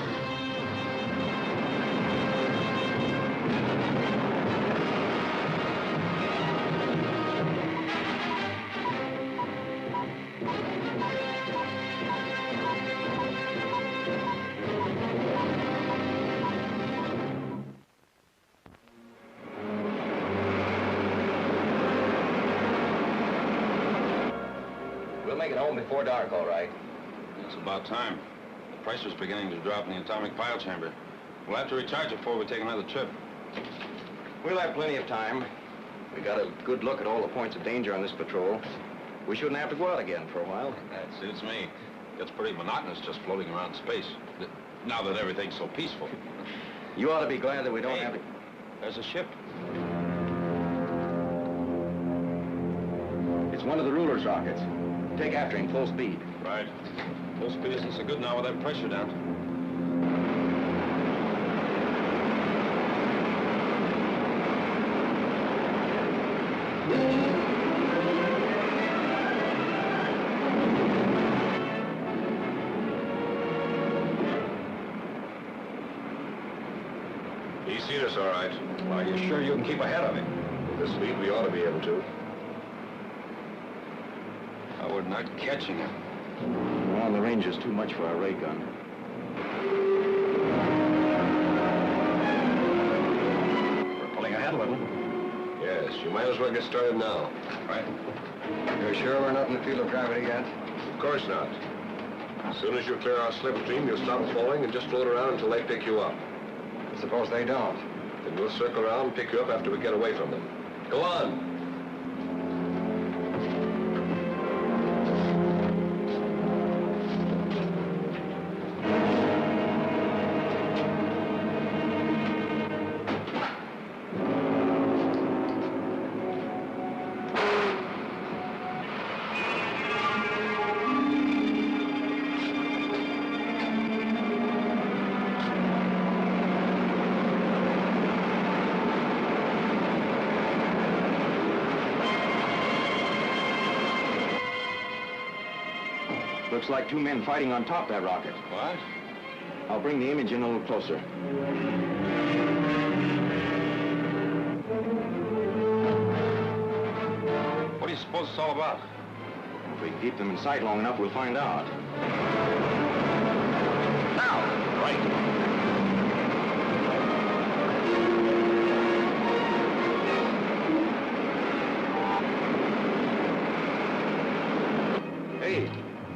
We'll make it home before dark, all right. It's about time. The pressure's beginning to drop in the atomic pile chamber. We'll have to recharge it before we take another trip. We'll have plenty of time. We got a good look at all the points of danger on this patrol. We shouldn't have to go out again for a while. That suits me. Gets pretty monotonous just floating around space. Now that everything's so peaceful. You ought to be glad that we don't have to... There's a ship. It's one of the ruler's rockets. Take after him, full speed. Right. Full speed isn't so good now with that pressure down. He's seen us all right. Well, are you sure you can keep ahead of him? With this speed, we ought to be able to. We're not catching him. Well, the range is too much for our ray gun. We're pulling ahead a little. Yes, you might as well get started now. Right. You're sure we're not in the field of gravity yet? Of course not. As soon as you clear our slipstream, you'll stop falling and just float around until they pick you up. Suppose they don't. Then we'll circle around and pick you up after we get away from them. Go on. Looks like two men fighting on top of that rocket. What? I'll bring the image in a little closer. What do you suppose it's all about? If we keep them in sight long enough, we'll find out. Now! Right.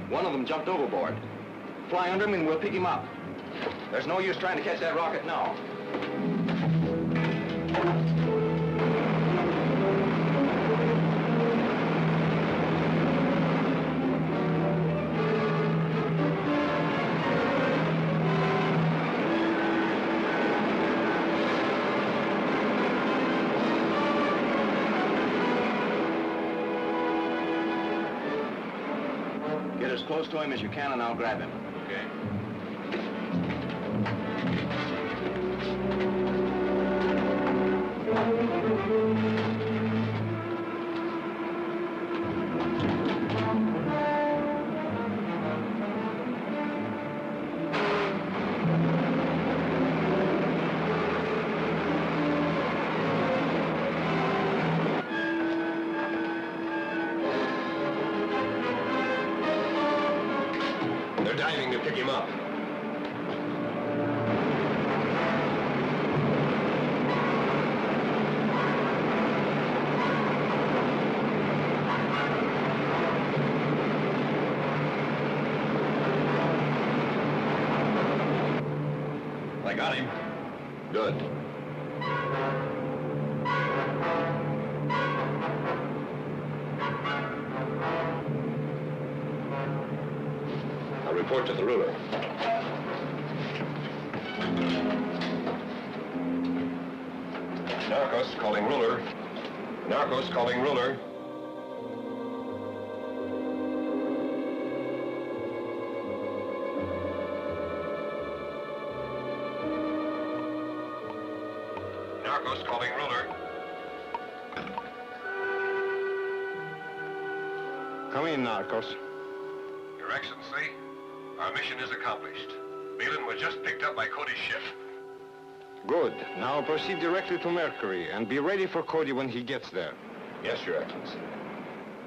One of them jumped overboard. Fly under him and we'll pick him up. There's no use trying to catch that rocket now. Get as close to him as you can and I'll grab him. Okay. They're diving to pick him up. I got him. Good. I'll report to the ruler. Narcos calling ruler. Narcos calling ruler. Narcos calling ruler. Come in, Narcos. Your Excellency, our mission is accomplished. Balin was just picked up by Cody's ship. Good. Now proceed directly to Mercury and be ready for Cody when he gets there. Yes, Your Excellency.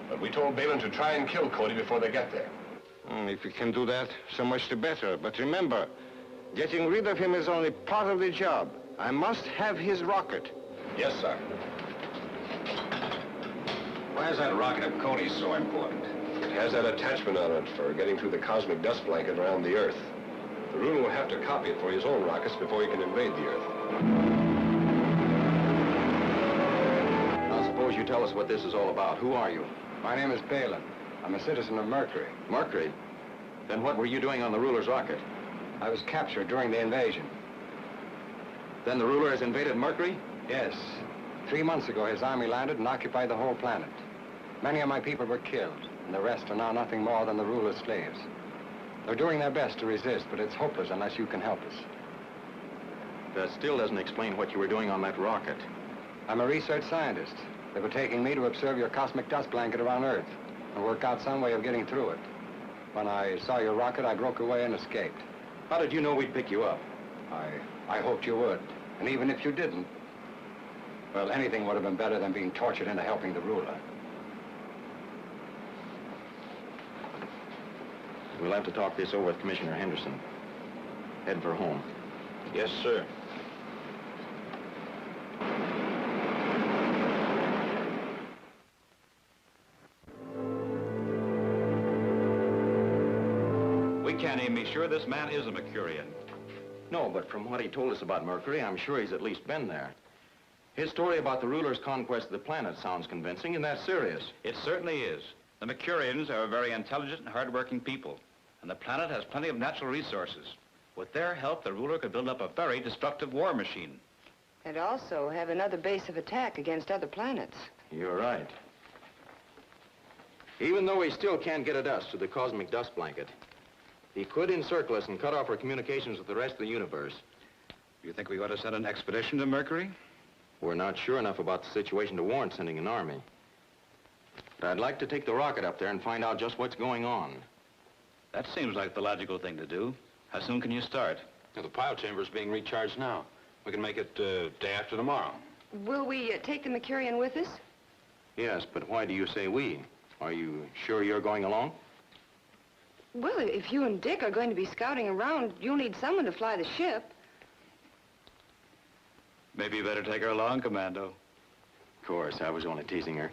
But we told Balin to try and kill Cody before they get there. If we can do that, so much the better. But remember, getting rid of him is only part of the job. I must have his rocket. Yes, sir. Why is that rocket of Cody's so important? It has that attachment on it for getting through the cosmic dust blanket around the Earth. The ruler will have to copy it for his own rockets before he can invade the Earth. Now suppose you tell us what this is all about. Who are you? My name is Balin. I'm a citizen of Mercury. Mercury? Then what were you doing on the ruler's rocket? I was captured during the invasion. Then the ruler has invaded Mercury? Yes. 3 months ago, his army landed and occupied the whole planet. Many of my people were killed, and the rest are now nothing more than the ruler's slaves. They're doing their best to resist, but it's hopeless unless you can help us. That still doesn't explain what you were doing on that rocket. I'm a research scientist. They were taking me to observe your cosmic dust blanket around Earth and work out some way of getting through it. When I saw your rocket, I broke away and escaped. How did you know we'd pick you up? I hoped you would. And even if you didn't, well, anything would have been better than being tortured into helping the ruler. We'll have to talk this over with Commissioner Henderson. Head for home. Yes, sir. We can't even be sure this man is a Mercurian. No, but from what he told us about Mercury, I'm sure he's at least been there. His story about the ruler's conquest of the planet sounds convincing, and that's serious. It certainly is. The Mercurians are a very intelligent and hard-working people, and the planet has plenty of natural resources. With their help, the ruler could build up a very destructive war machine. And also have another base of attack against other planets. You're right. Even though he still can't get at us through the cosmic dust blanket, he could encircle us and cut off our communications with the rest of the universe. You think we ought to send an expedition to Mercury? We're not sure enough about the situation to warrant sending an army. But I'd like to take the rocket up there and find out just what's going on. That seems like the logical thing to do. How soon can you start? Well, the pile chamber's being recharged now. We can make it day after tomorrow. Will we take the Mercurian with us? Yes, but why do you say we? Are you sure you're going along? Well, if you and Dick are going to be scouting around, you'll need someone to fly the ship. Maybe you better take her along, Commando. Of course, I was only teasing her.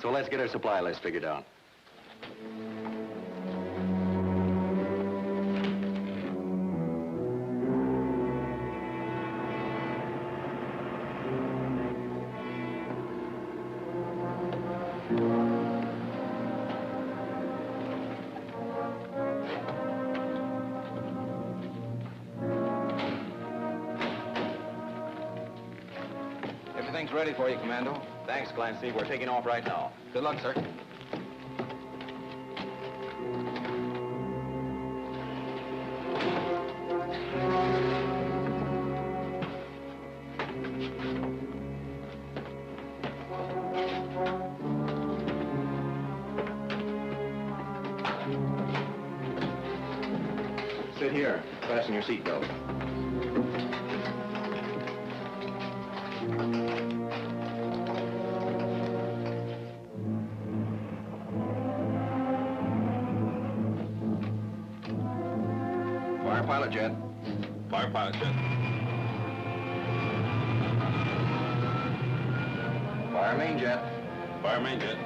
So let's get our supply list figured out. Everything's ready for you, Commando. Thanks, Clancy. We're taking off right now. Good luck, sir. Sit here. Fasten your seatbelt. Fire pilot jet. Fire pilot jet. Fire main jet. Fire main jet.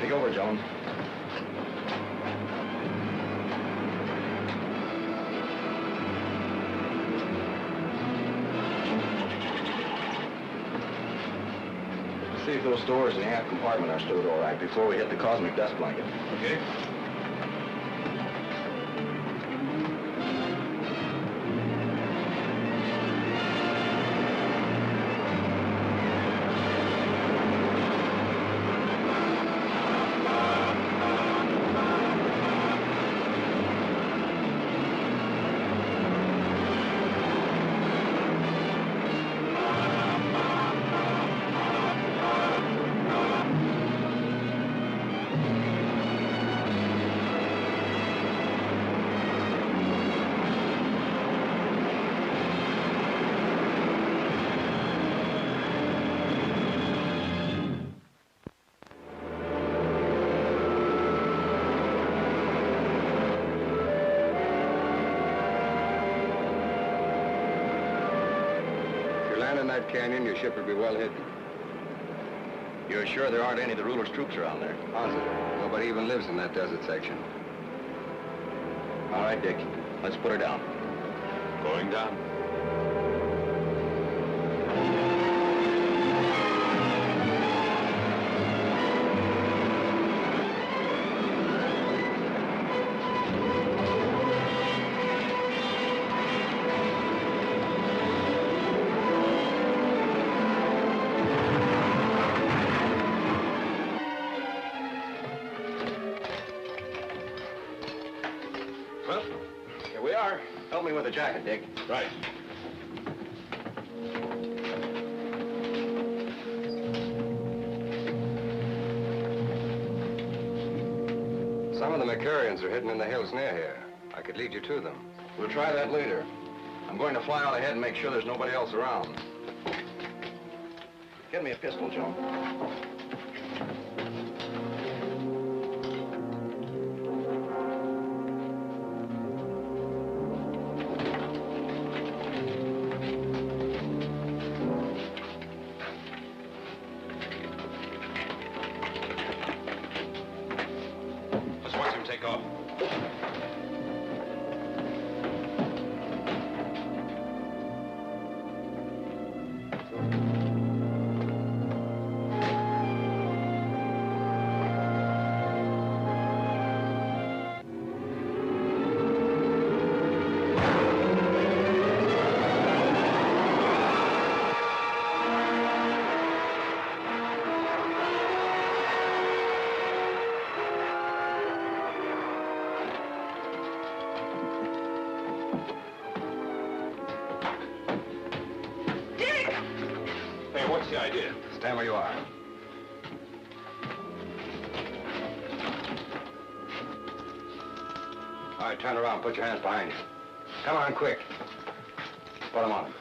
Take over, Jones. Let's see if those doors in the aft compartment are stowed all right before we hit the cosmic dust blanket. Okay. In that canyon, your ship will be well hidden. You're sure there aren't any of the ruler's troops around there? Positive. Nobody even lives in that desert section. All right, Dick. Let's put her down. Going down. Well, Help me with the jacket, Dick. Right. Some of the Mercurians are hidden in the hills near here. I could lead you to them. We'll try that later. I'm going to fly out ahead and make sure there's nobody else around. Get me a pistol, Joe. Let's watch him take off. Hey, what's the idea? Stand where you are. All right, turn around. Put your hands behind you. Come on, quick. Put them on him.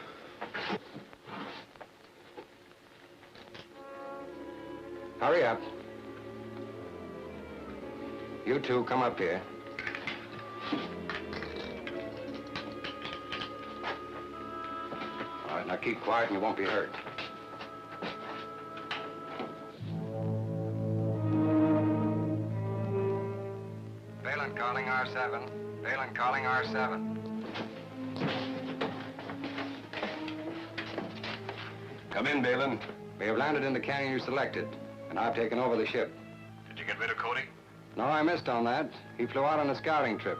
Hurry up. You two, come up here. All right, now keep quiet and you won't be hurt. Balin calling R7. Balin calling R7. Come in, Balin. We have landed in the canyon you selected, and I've taken over the ship. Did you get rid of Cody? No, I missed on that. He flew out on a scouting trip.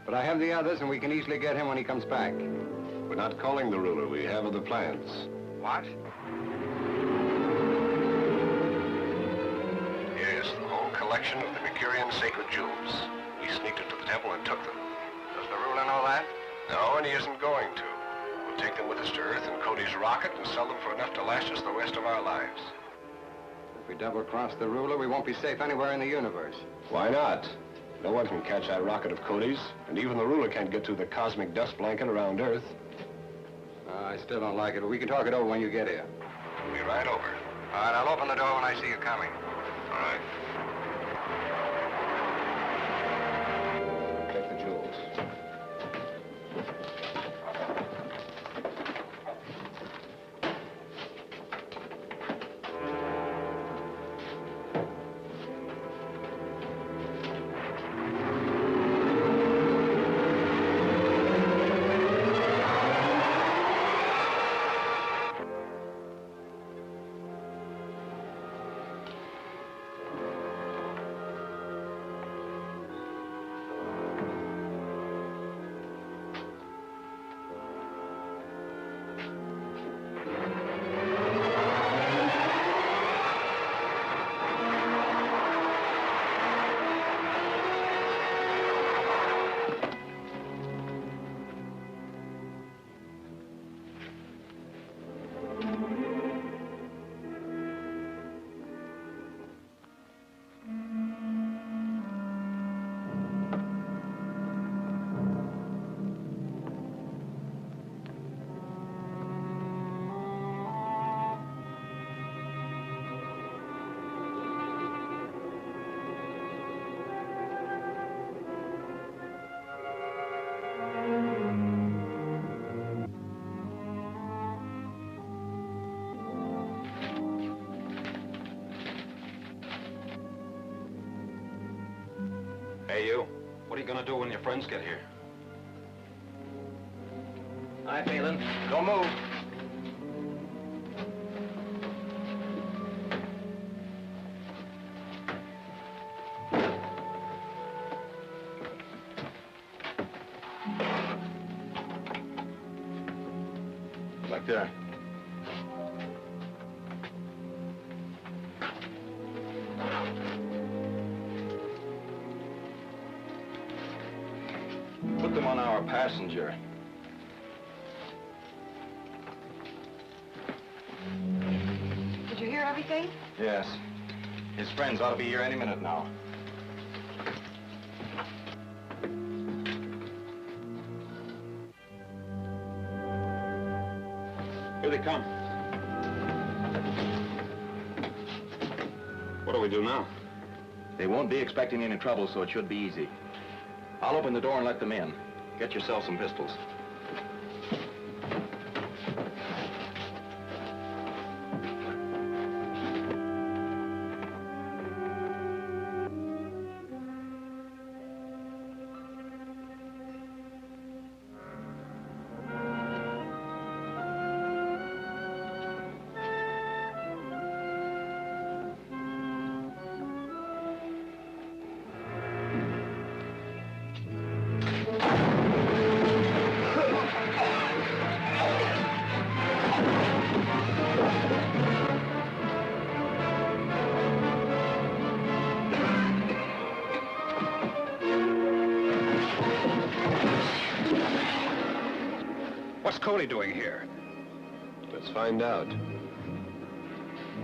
But I have the others, and we can easily get him when he comes back. We're not calling the ruler. We have other plans. What? Yes, the whole collection of the Mercurian sacred jewels. We sneaked into the temple and took them. Does the ruler know that? No, and he isn't going to. We'll take them with us to Earth in Cody's rocket and sell them for enough to last us the rest of our lives. If we double-cross the ruler, we won't be safe anywhere in the universe. Why not? No one can catch that rocket of Cody's, and even the ruler can't get through the cosmic dust blanket around Earth. I still don't like it, but we can talk it over when you get here. We'll be right over. All right, I'll open the door when I see you coming. All right. Take the jewels. Hey, you. What are you gonna do when your friends get here? Hi, Phelan. Don't move. Back there. Put them on our passenger. Yes. His friends ought to be here any minute now. Here they come. What do we do now? They won't be expecting any trouble, so it should be easy. I'll open the door and let them in. Get yourself some pistols. What's Cody doing here? Let's find out.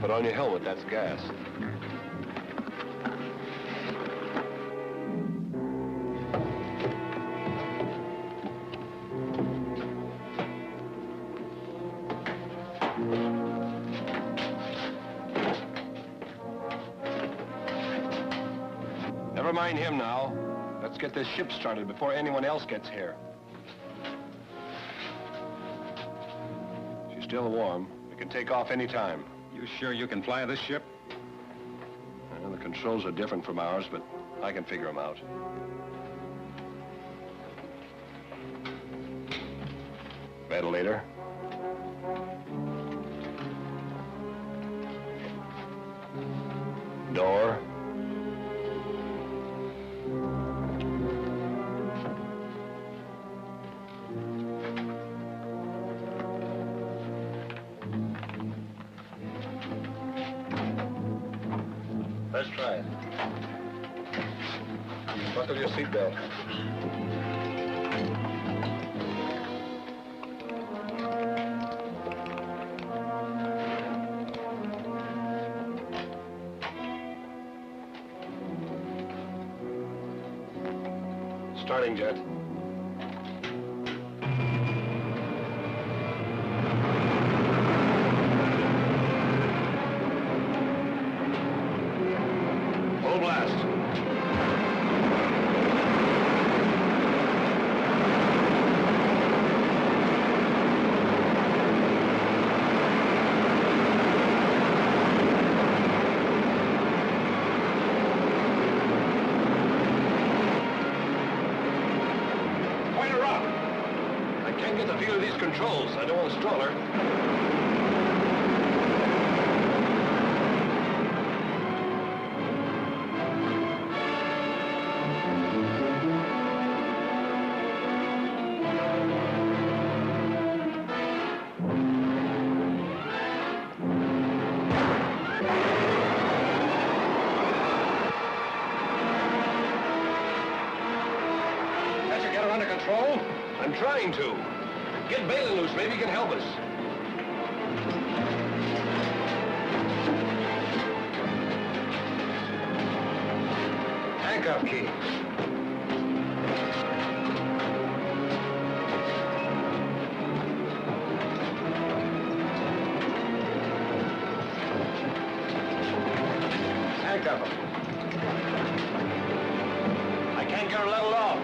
Put on your helmet, that's gas. Never mind him now. Let's get this ship started before anyone else gets here. She's still warm. We can take off any time. You sure you can fly this ship? Well, the controls are different from ours, but I can figure them out. Ventilator. Door. Let's try it. Buckle your seatbelt. Starting jet. Full blast. Point her up. I can't get the feel of these controls. I don't want to stall her. Can't you get her under control? I'm trying to. Get Balin loose. Maybe he can help us. Handcuff key. Handcuff him. I can't get her leveled off.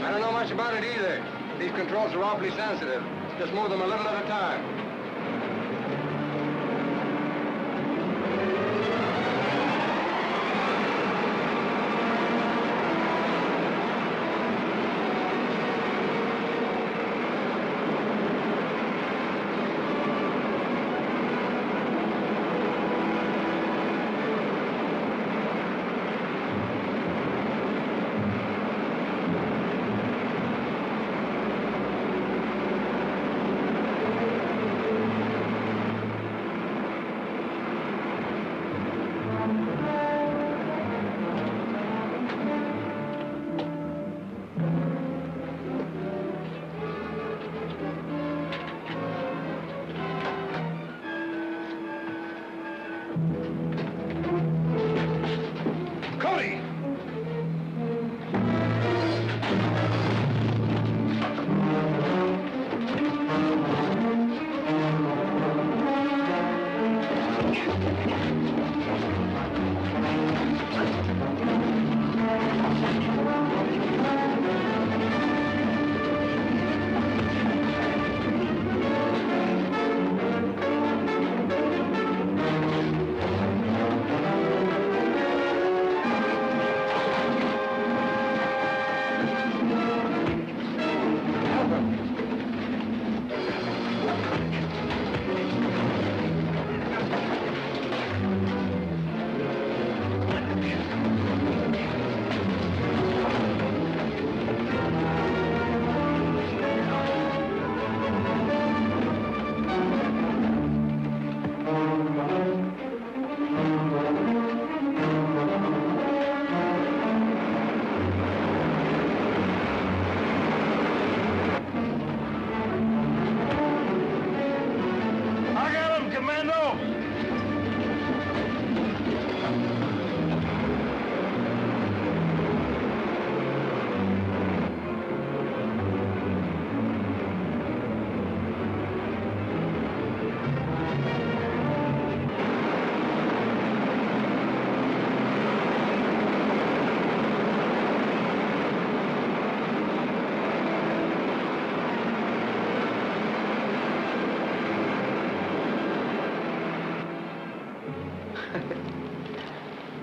I don't know much about it either. These controls are awfully sensitive. Just move them a little at a time.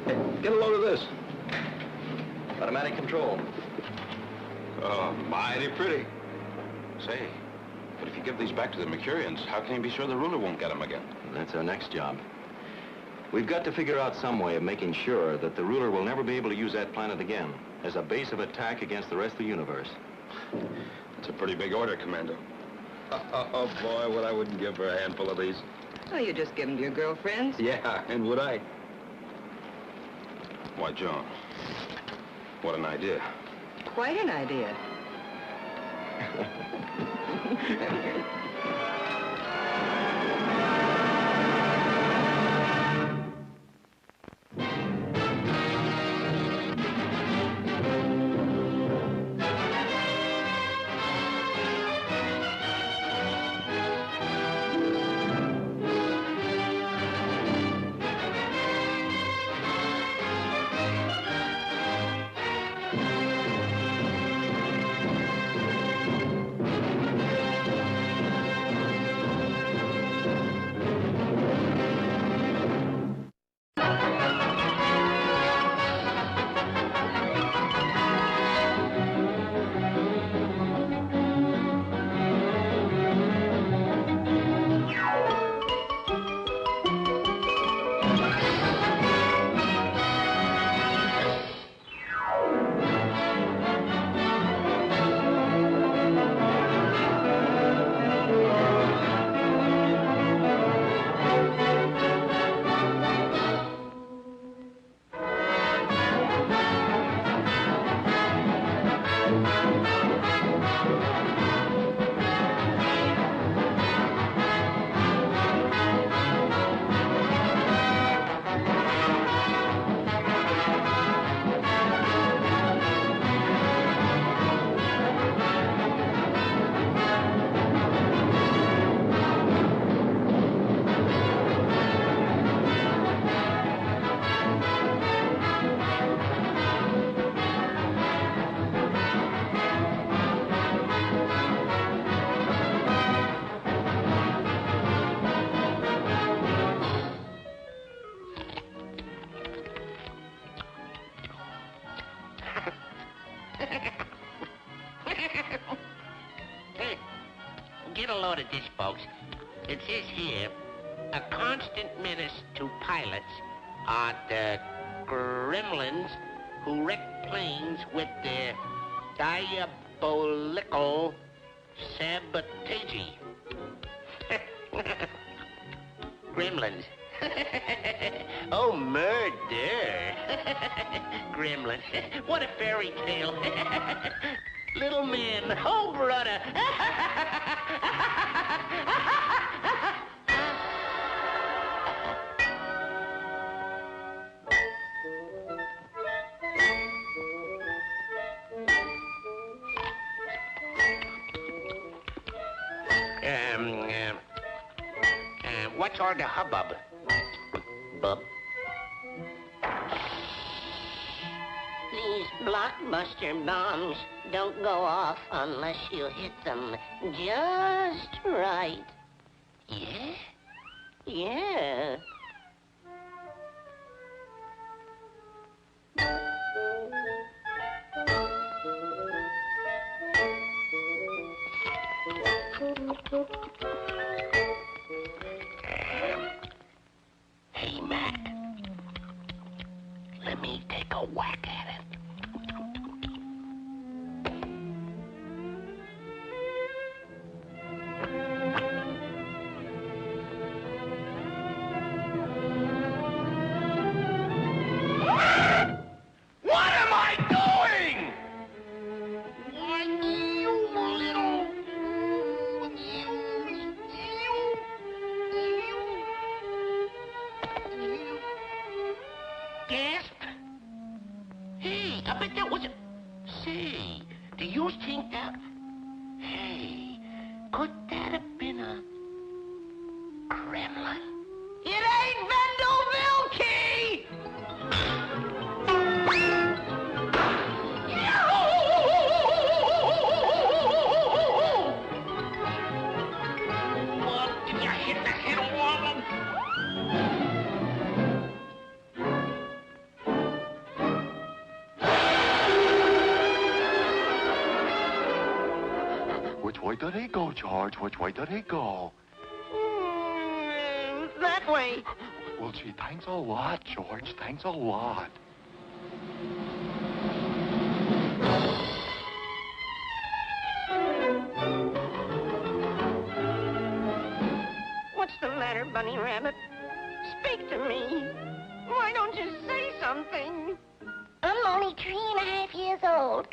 Hey, get a load of this. Automatic control. Oh, mighty pretty. Say, but if you give these back to the Mercurians, how can you be sure the ruler won't get them again? That's our next job. We've got to figure out some way of making sure that the ruler will never be able to use that planet again as a base of attack against the rest of the universe. It's a pretty big order, Commando. Oh, boy, what I wouldn't give for a handful of these. Oh, you just give them to your girlfriends? Yeah, and would I? Why, John, what an idea. Quite an idea. Hey, get a load of this, folks. It says here, a constant menace to pilots are the gremlins who wreck planes with their diabolical sabotage. Gremlins. Oh, murder. Gremlin. What a fairy tale. Little man. Oh, brother. What's all the hubbub? Bub. These blockbuster bombs don't go off unless you hit them just right. Yeah? Yeah. Hey, Mac. Let me take a whack at it. What am I doing? Why, you little... Gasp! Hey, I bet that wasn't... Say, do you think that... Hey, could that have been a... gremlin? It ain't Vendoville Key! Well, did you hit the head of one of them? way did he go, George? Which way did he go? That way. Well, gee, thanks a lot, George. Thanks a lot. What's the matter, Bunny Rabbit? Speak to me. Why don't you say something? I'm only 3.5 years old.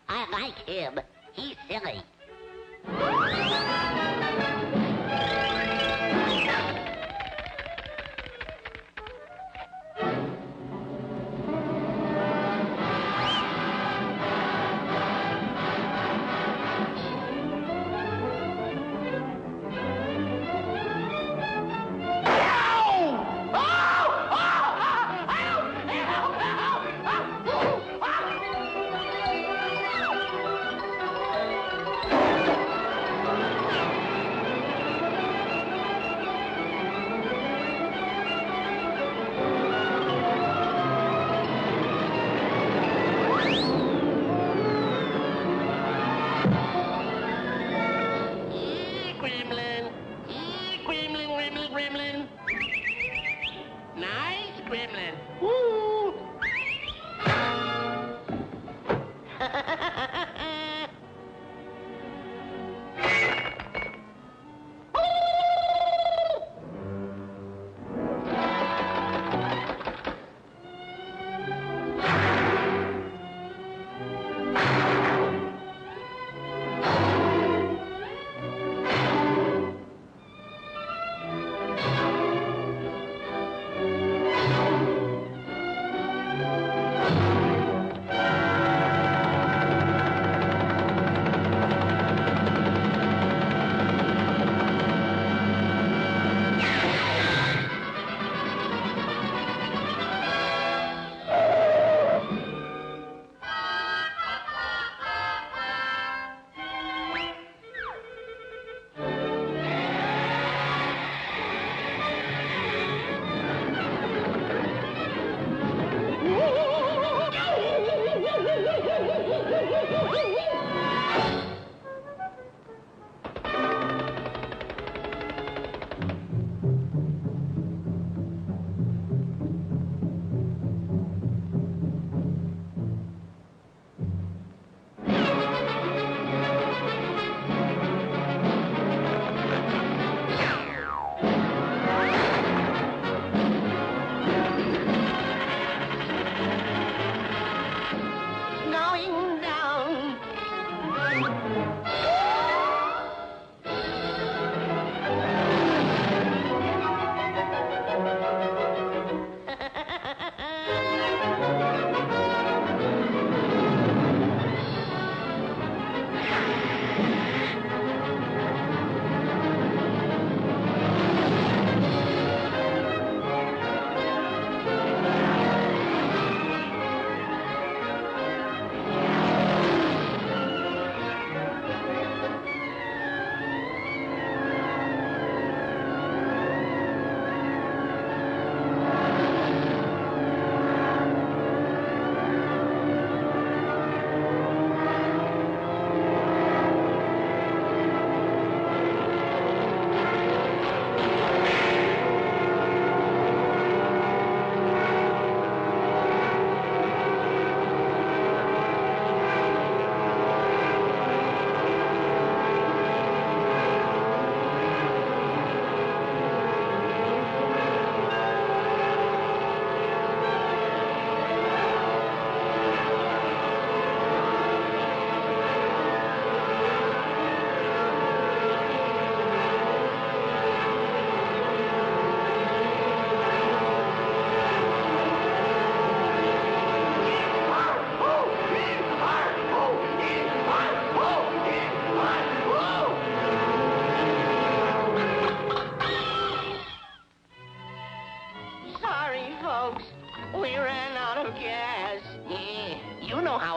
I like him. He's silly.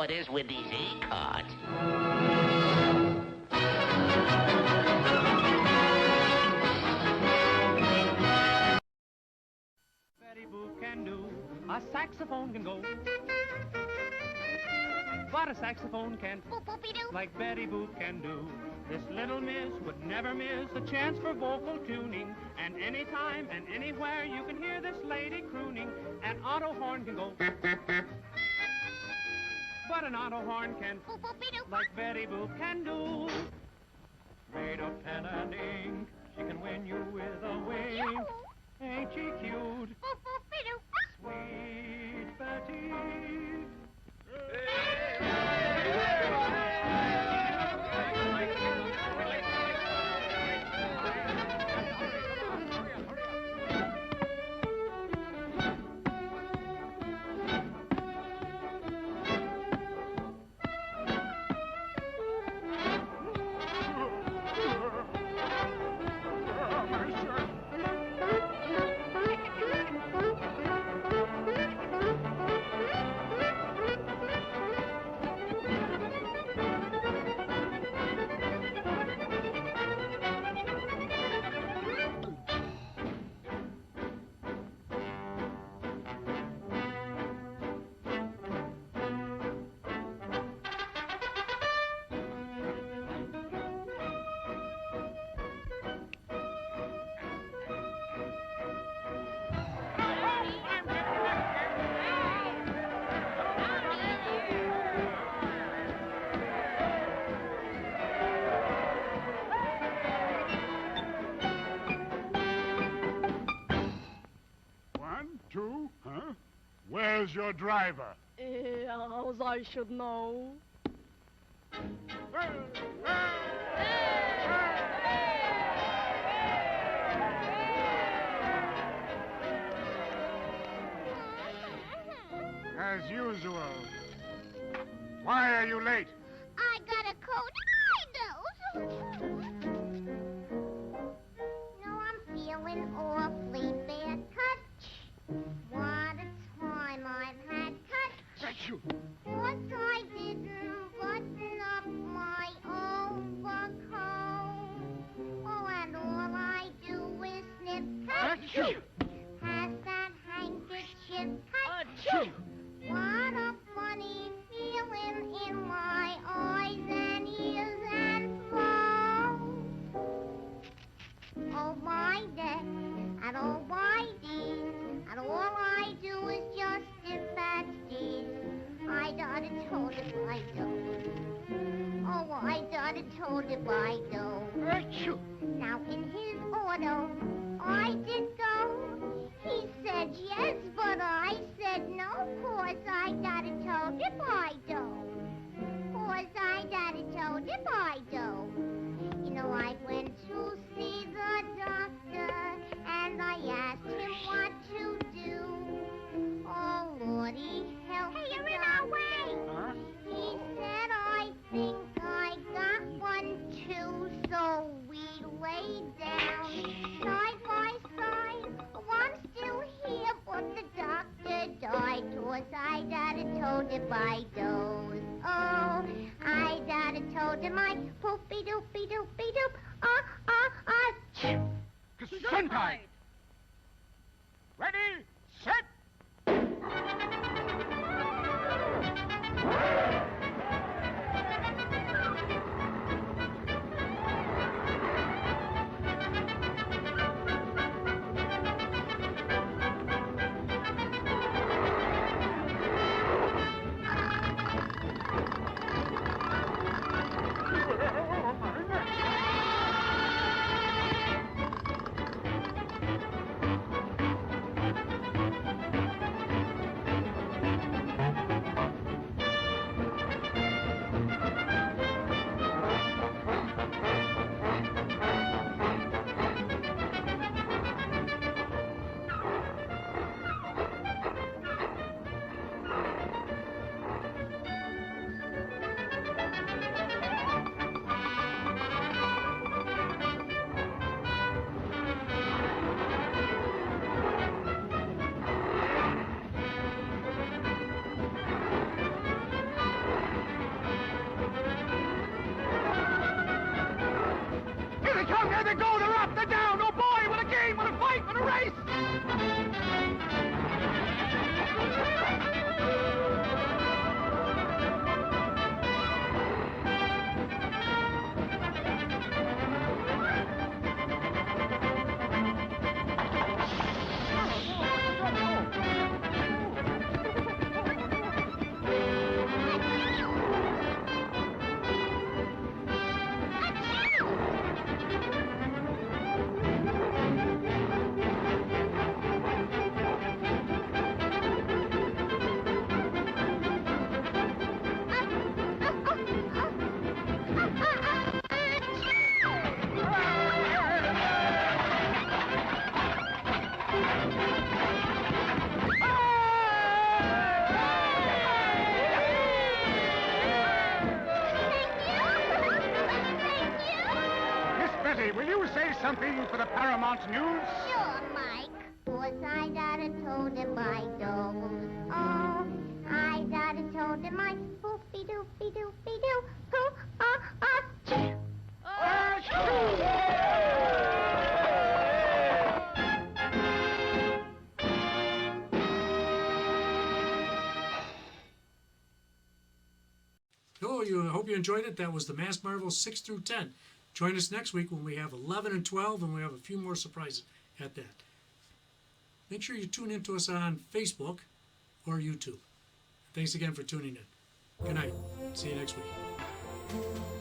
it is with these E-cards. Can do, a saxophone can go. what a saxophone can, like Betty Boop can do. This little miss would never miss a chance for vocal tuning. And anytime and anywhere you can hear this lady crooning. An auto horn can go, but an auto horn can, like Betty Boop can do. Made of pen and ink, she can win you with a wink. Ain't she cute? Sweet Betty. Where's your driver? As I should know. As usual. Why are you late? I got a cold No, I'm feeling awfully bad. Touch. What a time I've had. Touch. Cause I didn't button up my overcoat. Oh, and all I do is snip. Touch. Pass that handkerchief. Touch. What a funny feeling in my eyes and ears and throat. Oh, my day, and oh, my deed, and all I do is just if that's deed. I done it told if I don't. Oh, I done it told if I don't. Now, in his auto, I did go. He said yes, but I said no, 'cause I got it told if I don't. 'Cause I got it told if I don't. You know, I went to see the doctor, and I asked him what to do. Oh, Lordy, help me. Hey, you're in our way! Huh? He said, I think I got one, too, so we laid down, side by side. Oh, I'm still here, but the doctor died, 'cause I got it told if I doze. Oh, I got it told him I poopy doopy doopy doop. Gesundheit! Ready, set! Paramount News? Sure, Mike. Was I that told him I don't? Oh, I that told him I poopy doopy doopy doo. Poo, choo. I hope you enjoyed it. That was the Mass Marvel 6 through 10. Join us next week when we have 11 and 12, and we have a few more surprises at that. Make sure you tune in to us on Facebook or YouTube. Thanks again for tuning in. Good night. See you next week.